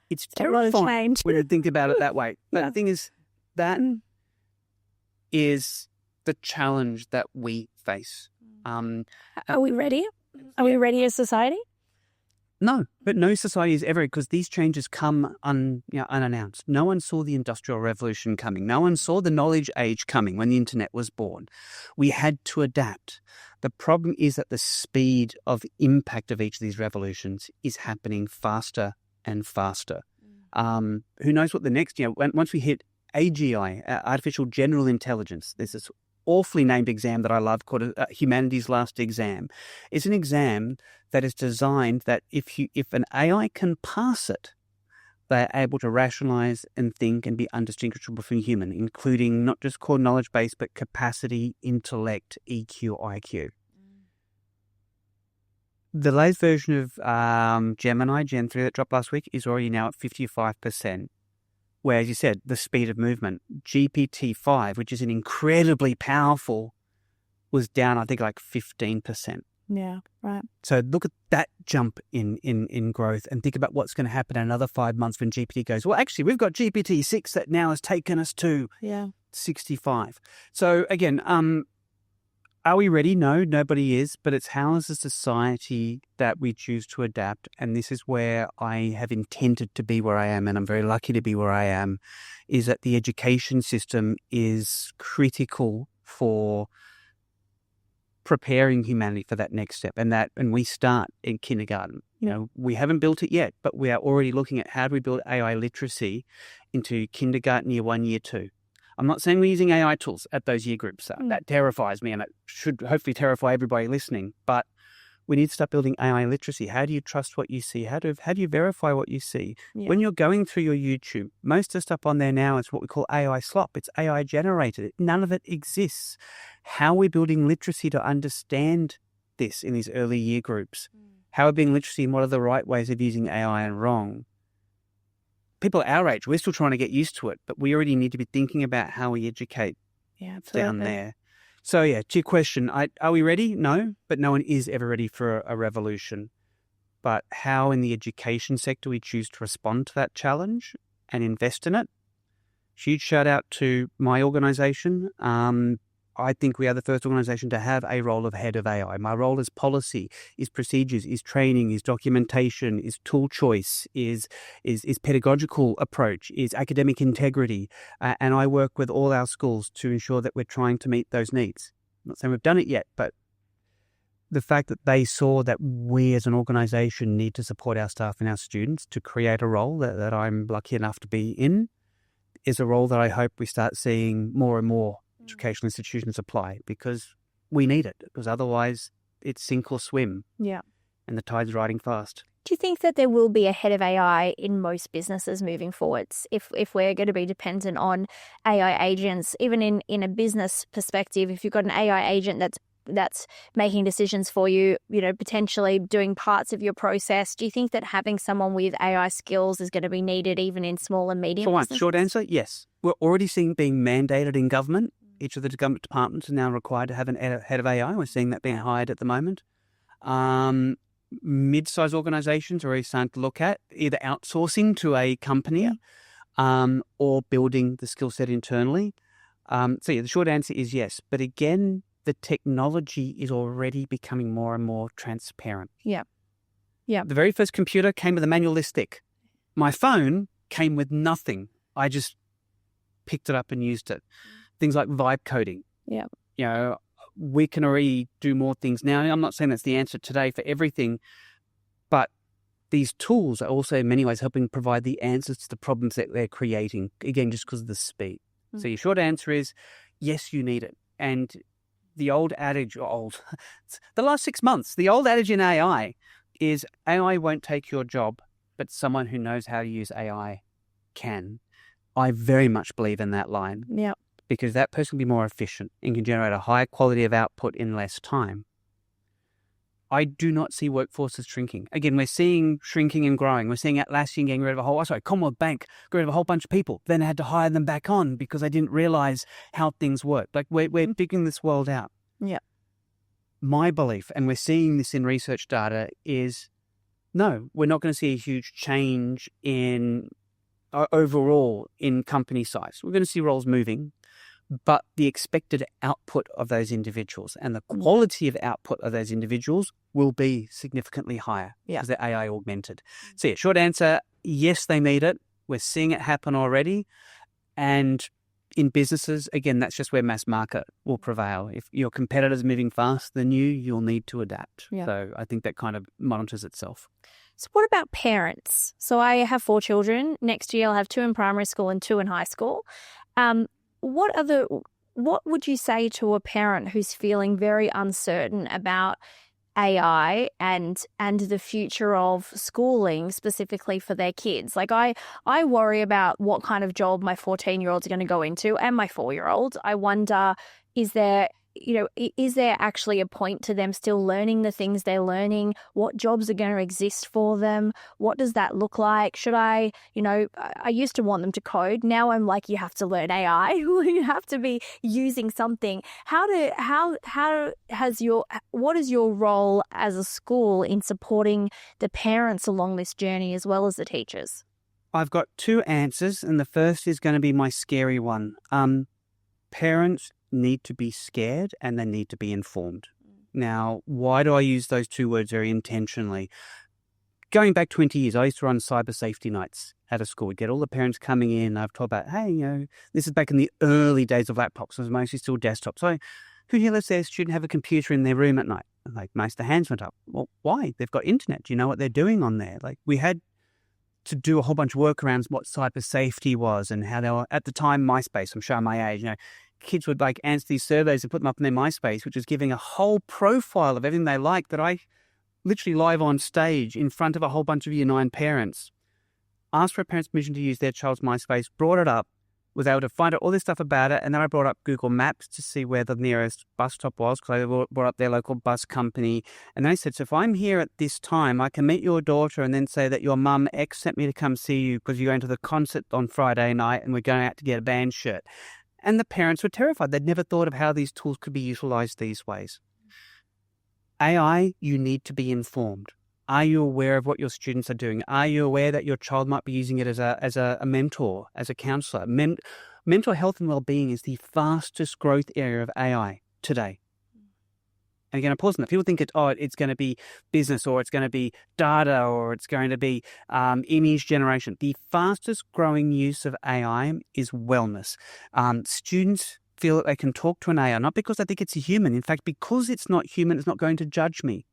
It's terrifying when you think about it that way. But the thing is, that is the challenge that we face. Are we ready? Are we ready as society? No, but no society is ever, because these changes come unannounced. No one saw the Industrial Revolution coming. No one saw the knowledge age coming when the internet was born. We had to adapt. The problem is that the speed of impact of each of these revolutions is happening faster and faster. Who knows what the next, once we hit AGI, Artificial General Intelligence, there's this awfully named exam that I love called Humanity's Last Exam. It's an exam that is designed that if an AI can pass it, they're able to rationalize and think and be undistinguishable from human, including not just core knowledge base, but capacity, intellect, EQ, IQ. The latest version of Gemini, Gen 3 that dropped last week, is already now at 55%. Where, as you said, the speed of movement, GPT-5, which is an incredibly powerful, was down, I think, like 15%. Yeah, right. So look at that jump in growth and think about what's going to happen in another 5 months when GPT goes, well, actually, we've got GPT-6 that now has taken us to 65. So again, are we ready? No, nobody is. But it's how as a society that we choose to adapt. And this is where I have intended to be where I am, and I'm very lucky to be where I am, is that the education system is critical for preparing humanity for that next step. And we start in kindergarten. We haven't built it yet, but we are already looking at how do we build AI literacy into kindergarten, year 1, year 2. I'm not saying we're using AI tools at those year groups. That terrifies me, and it should hopefully terrify everybody listening. But we need to start building AI literacy. How do you trust what you see? How do you verify what you see? Yeah. When you're going through your YouTube, most of the stuff on there now is what we call AI slop. It's AI generated. None of it exists. How are we building literacy to understand this in these early year groups? How are we building literacy and what are the right ways of using AI and wrong? People our age, we're still trying to get used to it, but we already need to be thinking about how we educate down there. So to your question, are we ready? No, but no one is ever ready for a revolution. But how in the education sector we choose to respond to that challenge and invest in it. Huge shout out to my organisation. I think we are the first organisation to have a role of head of AI. My role is policy, is procedures, is training, is documentation, is tool choice, is pedagogical approach, is academic integrity. And I work with all our schools to ensure that we're trying to meet those needs. I'm not saying we've done it yet, but the fact that they saw that we as an organisation need to support our staff and our students to create a role that I'm lucky enough to be in is a role that I hope we start seeing more and more educational institutions apply, because we need it, because otherwise it's sink or swim. Yeah. And the tide's riding fast. Do you think that there will be a head of AI in most businesses moving forwards? If we're going to be dependent on AI agents, even in a business perspective, if you've got an AI agent that's making decisions for you, potentially doing parts of your process, do you think that having someone with AI skills is going to be needed even in small and medium For one, businesses? short answer, yes. We're already seeing being mandated in government. Each of the government departments are now required to have an head of AI. We're seeing that being hired at the moment. Mid-sized organisations are already starting to look at either outsourcing to a company or building the skill set internally. The short answer is yes. But again, the technology is already becoming more and more transparent. Yeah. Yeah. The very first computer came with a manual list stick. My phone came with nothing. I just picked it up and used it. Things like vibe coding. Yeah. We can already do more things now. I'm not saying that's the answer today for everything, but these tools are also in many ways helping provide the answers to the problems that they're creating, again, just because of the speed. So your short answer is, yes, you need it. And the old adage, the last 6 months, the old adage in AI is AI won't take your job, but someone who knows how to use AI can. I very much believe in that line. Yeah. Because that person can be more efficient and can generate a higher quality of output in less time. I do not see workforces shrinking. Again, we're seeing shrinking and growing. We're seeing Atlassian getting rid of Commonwealth Bank got rid of a whole bunch of people. Then they had to hire them back on because they didn't realize how things work. Like we're figuring this world out. Yeah. My belief, and we're seeing this in research data, is no, we're not going to see a huge change in overall in company size. We're going to see roles moving, but the expected output of those individuals and the quality of output of those individuals will be significantly higher because they're AI augmented. So short answer, yes, they need it. We're seeing it happen already. And in businesses, again, that's just where mass market will prevail. If your competitors are moving faster than you, you'll need to adapt. Yeah. So I think that kind of monitors itself. So what about parents? So I have 4 children. Next year I'll have 2 in primary school and 2 in high school. What would you say to a parent who's feeling very uncertain about AI and the future of schooling specifically for their kids? Like I worry about what kind of job my 14-year-olds are going to go into and my 4-year-old. I wonder, is there actually a point to them still learning the things they're learning? What jobs are going to exist for them? What does that look like? Should I used to want them to code. Now I'm like, you have to learn AI. You have to be using something. What is your role as a school in supporting the parents along this journey as well as the teachers? I've got 2 answers, and the first is going to be my scary one. Parents need to be scared and they need to be informed. Now, why do I use those 2 words very intentionally? Going back 20 years, I used to run cyber safety nights at a school. We'd get all the parents coming in. I've talked about, hey, this is back in the early days of laptops. It was mostly still desktops. So who here lets their student have a computer in their room at night? And most of the hands went up. Well, why? They've got internet. Do you know what they're doing on there? We had to do a whole bunch of workarounds what cyber safety was and how they were, at the time, MySpace. I'm showing my age, kids would answer these surveys and put them up in their MySpace, which is giving a whole profile of everything they like that I literally live on stage in front of a whole bunch of Year 9 parents. Asked for a parent's permission to use their child's MySpace, brought it up, was able to find out all this stuff about it, and then I brought up Google Maps to see where the nearest bus stop was because I brought up their local bus company. And they said, so if I'm here at this time, I can meet your daughter and then say that your mum X sent me to come see you because you're going to the concert on Friday night and we're going out to get a band shirt. And the parents were terrified. They'd never thought of how these tools could be utilized these ways. AI, you need to be informed. Are you aware of what your students are doing? Are you aware that your child might be using it as a mentor, as a counselor? Mental health and well-being is the fastest growth area of AI today. And again, I pause on that. People think it's going to be business, or it's going to be data, or it's going to be image generation. The fastest growing use of AI is wellness. Students feel that they can talk to an AI, not because they think it's a human. In fact, because it's not human, it's not going to judge me.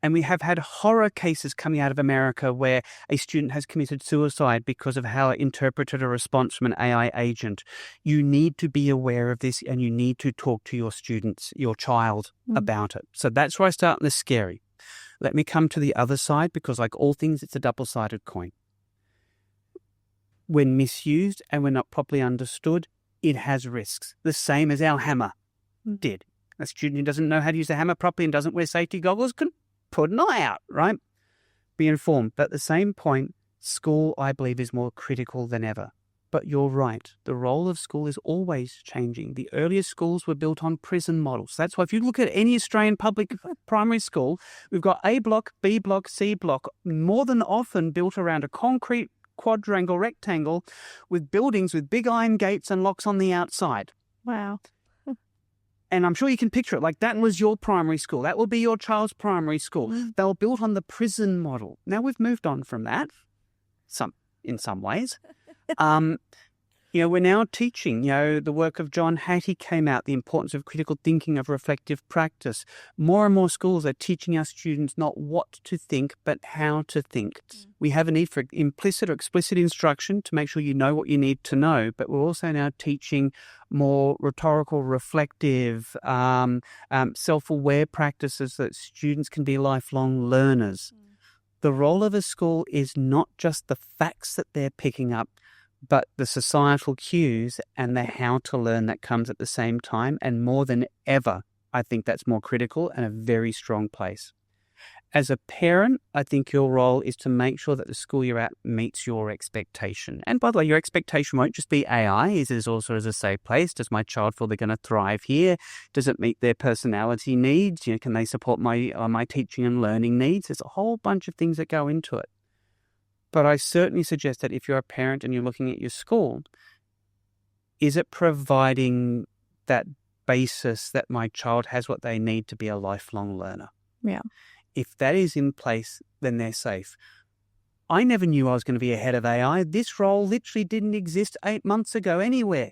And we have had horror cases coming out of America where a student has committed suicide because of how it interpreted a response from an AI agent. You need to be aware of this, and you need to talk to your students, your child, about it. So that's where I start in the scary. Let me come to the other side, because like all things, it's a double-sided coin. When misused and when not properly understood, it has risks, the same as our hammer did. A student who doesn't know how to use the hammer properly and doesn't wear safety goggles can put an eye out, right? Be informed. But at the same point, school, I believe, is more critical than ever. But you're right. The role of school is always changing. The earliest schools were built on prison models. That's why if you look at any Australian public primary school, we've got A block, B block, C block, more than often built around a concrete quadrangle rectangle with buildings with big iron gates and locks on the outside. Wow. And I'm sure you can picture it. Like, that was your primary school. That will be your child's primary school. They were built on the prison model. Now we've moved on from that, in some ways. We're now teaching, the work of John Hattie came out, the importance of critical thinking, of reflective practice. More and more schools are teaching our students not what to think, but how to think. We have a need for implicit or explicit instruction to make sure you know what you need to know, but we're also now teaching more rhetorical, reflective, self-aware practices that students can be lifelong learners. The role of a school is not just the facts that they're picking up, but the societal cues and the how to learn that comes at the same time. And more than ever, I think that's more critical and a very strong place. As a parent, I think your role is to make sure that the school you're at meets your expectation. And by the way, your expectation won't just be AI. Is it also as a safe place? Does my child feel they're going to thrive here? Does it meet their personality needs? Can they support my teaching and learning needs? There's a whole bunch of things that go into it. But I certainly suggest that if you're a parent and you're looking at your school, is it providing that basis that my child has what they need to be a lifelong learner? Yeah. If that is in place, then they're safe. I never knew I was going to be ahead of AI. This role literally didn't exist 8 months ago anywhere.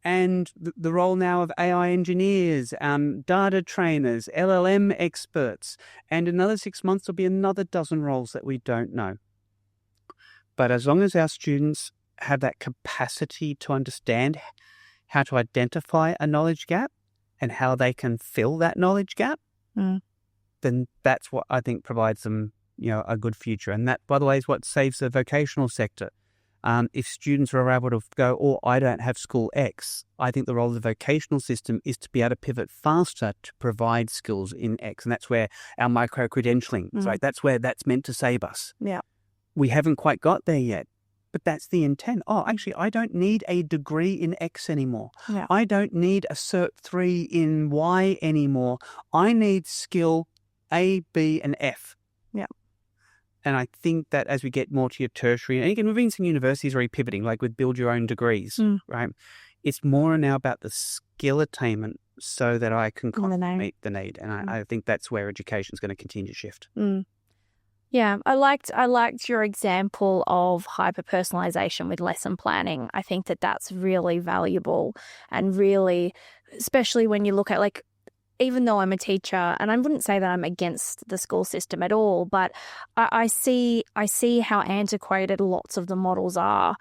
And the role now of AI engineers, data trainers, LLM experts, and another 6 months there'll be another dozen roles that we don't know. But as long as our students have that capacity to understand how to identify a knowledge gap and how they can fill that knowledge gap, then that's what I think provides them, a good future. And that, by the way, is what saves the vocational sector. If students are able to go, I don't have school X, I think the role of the vocational system is to be able to pivot faster to provide skills in X. And that's where our micro-credentialing, right? That's where that's meant to save us. Yeah. We haven't quite got there yet, but that's the intent. Actually, I don't need a degree in X anymore. Yeah. I don't need a Cert 3 in Y anymore. I need skill A, B, and F. Yeah. And I think that as we get more to your tertiary, and again, we've been seeing universities already pivoting, like with build your own degrees, right? It's more now about the skill attainment so that I can meet the need. And I think that's where education is going to continue to shift. Yeah, I liked your example of hyper-personalization with lesson planning. I think that that's really valuable, and really, especially when you look at, like, even though I'm a teacher, and I wouldn't say that I'm against the school system at all, but I see how antiquated lots of the models are.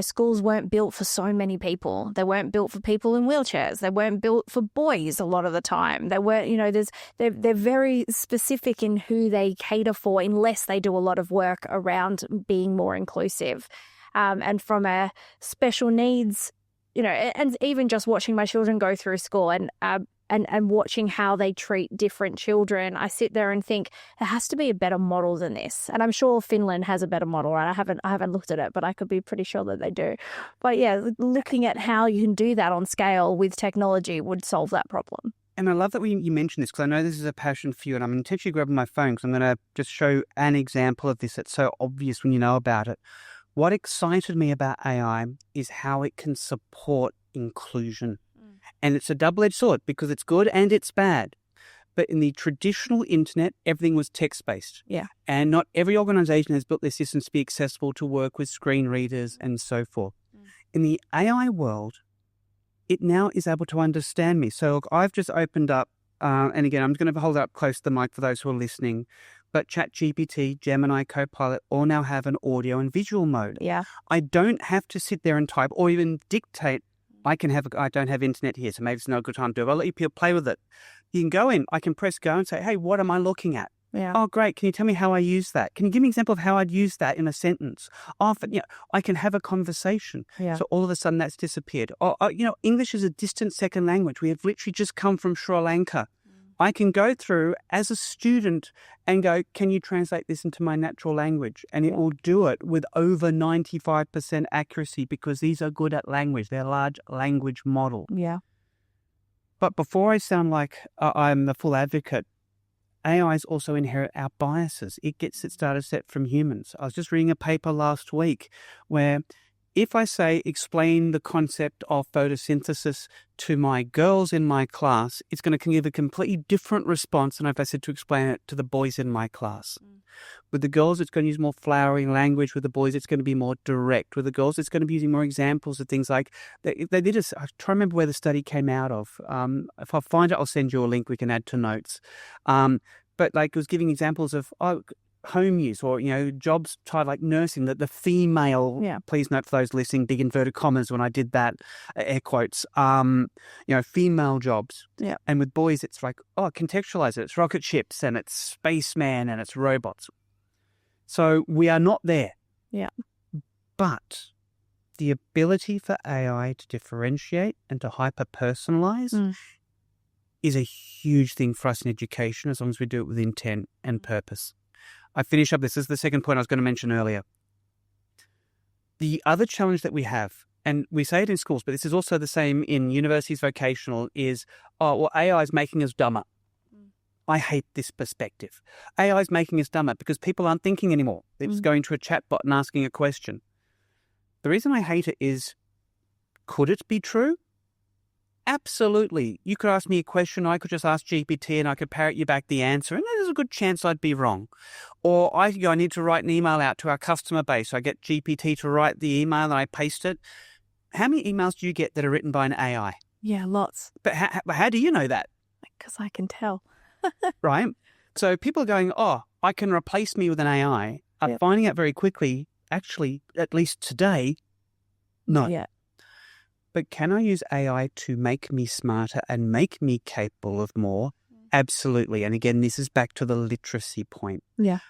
Schools weren't built for so many people. They weren't built for people in wheelchairs. They weren't built for boys a lot of the time. They weren't, they're very specific in who they cater for, unless they do a lot of work around being more inclusive. And from a special needs, and even just watching my children go through school and watching how they treat different children, I sit there and think there has to be a better model than this. And I'm sure Finland has a better model, right? I haven't looked at it, but I could be pretty sure that they do. But yeah, looking at how you can do that on scale with technology would solve that problem. And I love that you mentioned this, because I know this is a passion for you, and I'm intentionally grabbing my phone because I'm going to just show an example of this that's so obvious when you know about it. what excited me about AI is how it can support inclusion. And it's a double-edged sword because it's good and it's bad. But in the traditional internet, everything was text-based. Yeah. And not every organization has built their systems to be accessible to work with screen readers and so forth. In the AI world, it now is able to understand me. So look, I've just opened up, and again, I'm going to hold it up close to the mic for those who are listening, but ChatGPT, Gemini, Copilot all now have an audio and visual mode. Yeah. I don't have to sit there and type or even dictate. I don't have internet here, so maybe it's not a good time to do it. I'll let you play with it. You can go in, I can press go and say, hey, what am I looking at? Yeah. Oh, great. Can you tell me how I use that? Can you give me an example of how I'd use that in a sentence? Often, I can have a conversation. Yeah. So all of a sudden that's disappeared. English is a distant second language. We have literally just come from Sri Lanka. I can go through as a student and go, can you translate this into my natural language? And it will do it with over 95% accuracy because these are good at language. They're large language model. Yeah. But before I sound like I'm the full advocate, AIs also inherit our biases. It gets its data set from humans. I was just reading a paper last week where if I say explain the concept of photosynthesis to my girls in my class, it's going to give a completely different response than if I said to explain it to the boys in my class. With the girls, it's going to use more flowery language. With the boys, it's going to be more direct. With the girls, it's going to be using more examples of things like they did. I try to remember where the study came out of. If I find it, I'll send you a link we can add to notes. But like it was giving examples of home use or, jobs tied like nursing, that the female, please note for those listening, big inverted commas when I did that, air quotes, female jobs. Yeah. And with boys, it's like, contextualize it. It's rocket ships and it's spaceman and it's robots. So we are not there. Yeah. But the ability for AI to differentiate and to hyper-personalize is a huge thing for us in education as long as we do it with intent and purpose. I finish up. This is the second point I was going to mention earlier. The other challenge that we have, and we say it in schools, but this is also the same in universities, vocational, is, AI is making us dumber. I hate this perspective. AI is making us dumber because people aren't thinking anymore. They're just going to a chatbot and asking a question. The reason I hate it is, could it be true? Absolutely. You could ask me a question, I could just ask GPT and I could parrot you back the answer, and there's a good chance I'd be wrong. Or I need to write an email out to our customer base. I get GPT to write the email and I paste it. How many emails do you get that are written by an AI? Yeah, lots. But how do you know that? Because I can tell. Right? So people are going, I can replace me with an AI. I'm finding out very quickly, actually, at least today, no. Yeah. But can I use AI to make me smarter and make me capable of more? Absolutely. And again, this is back to the literacy point. Yeah.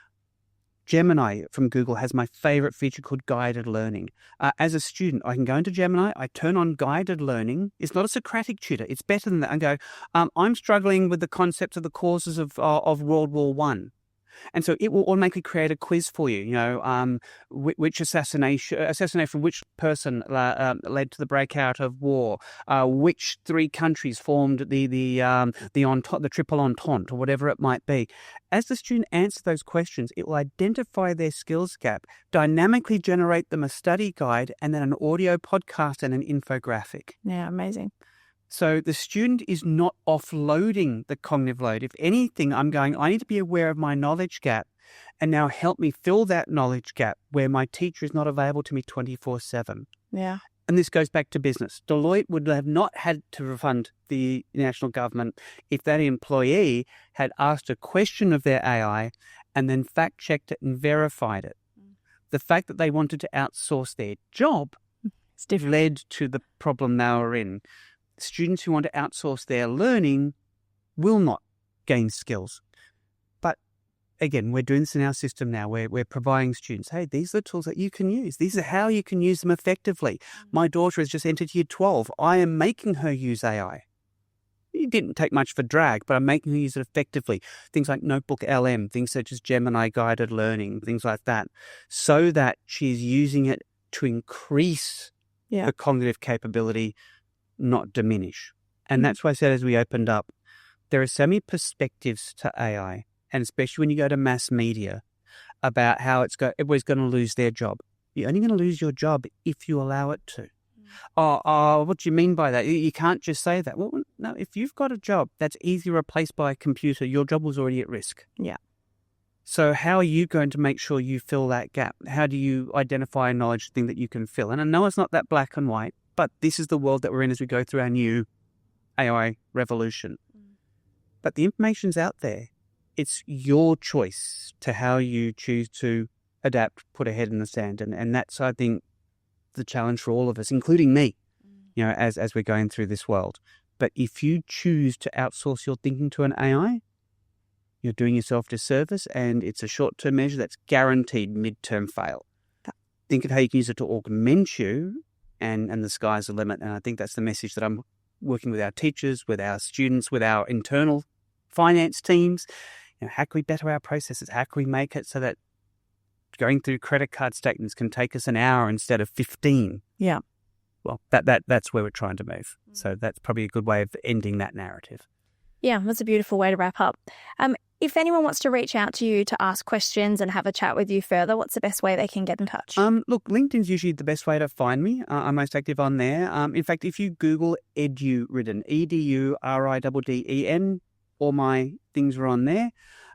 Gemini from Google has my favorite feature called guided learning. As a student, I can go into Gemini, I turn on guided learning. It's not a Socratic tutor. It's better than that. And go, I'm struggling with the concepts of the causes of World War I. And so it will automatically create a quiz for you. Which assassination from which person led to the breakout of war? Which three countries formed the Triple Entente, or whatever it might be? As the student answers those questions, it will identify their skills gap, dynamically generate them a study guide, and then an audio podcast and an infographic. Yeah, amazing. So the student is not offloading the cognitive load. If anything, I'm going, I need to be aware of my knowledge gap and now help me fill that knowledge gap where my teacher is not available to me 24/7. Yeah. And this goes back to business. Deloitte would have not had to refund the national government if that employee had asked a question of their AI and then fact-checked it and verified it. The fact that they wanted to outsource their job led to the problem they were in. Students who want to outsource their learning will not gain skills. But again, we're doing this in our system now. We're providing students, hey, these are the tools that you can use. These are how you can use them effectively. My daughter has just entered year 12. I am making her use AI. It didn't take much for drag, but I'm making her use it effectively. Things like Notebook LM, things such as Gemini guided learning, things like that, so that she's using it to increase her cognitive capability, not diminish. And that's why I said as we opened up, there are so many perspectives to AI, and especially when you go to mass media, about how everybody's going to lose their job. You're only going to lose your job if you allow it to. What do you mean by that? You can't just say that. Well, no, if you've got a job that's easily replaced by a computer, your job was already at risk. Yeah. So how are you going to make sure you fill that gap? How do you identify a knowledge thing that you can fill? And I know it's not that black and white, but this is the world that we're in as we go through our new AI revolution. But the information's out there. It's your choice to how you choose to adapt, put a head in the sand. And that's, I think, the challenge for all of us, including me, as we're going through this world. But if you choose to outsource your thinking to an AI, you're doing yourself a disservice, and it's a short-term measure that's guaranteed mid-term fail. Think of how you can use it to augment you, and the sky's the limit. And I think that's the message that I'm working with our teachers, with our students, with our internal finance teams. How can we better our processes? How can we make it so that going through credit card statements can take us an hour instead of 15? Yeah. Well, that's where we're trying to move. So that's probably a good way of ending that narrative. Yeah, that's a beautiful way to wrap up. If anyone wants to reach out to you to ask questions and have a chat with you further, what's the best way they can get in touch? Look, LinkedIn's usually the best way to find me. I'm most active on there. In fact, if you Google Ridden, EDURIDDEN, all my things are on there.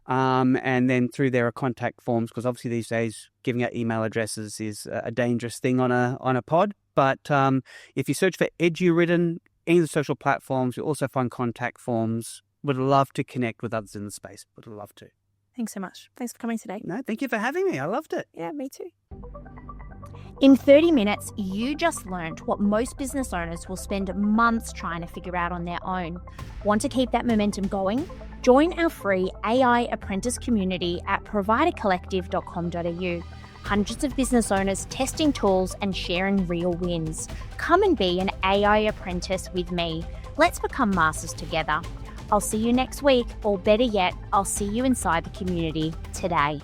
And then through there are contact forms, because obviously these days giving out email addresses is a dangerous thing on a pod. But if you search for Ridden, any of the social platforms, you'll also find contact forms. Would love to connect with others in the space. Would love to. Thanks so much. Thanks for coming today. No, thank you for having me. I loved it. Yeah, me too. In 30 minutes, you just learned what most business owners will spend months trying to figure out on their own. Want to keep that momentum going? Join our free AI Apprentice community at providercollective.com.au. Hundreds of business owners testing tools and sharing real wins. Come and be an AI apprentice with me. Let's become masters together. I'll see you next week, or better yet, I'll see you inside the community today.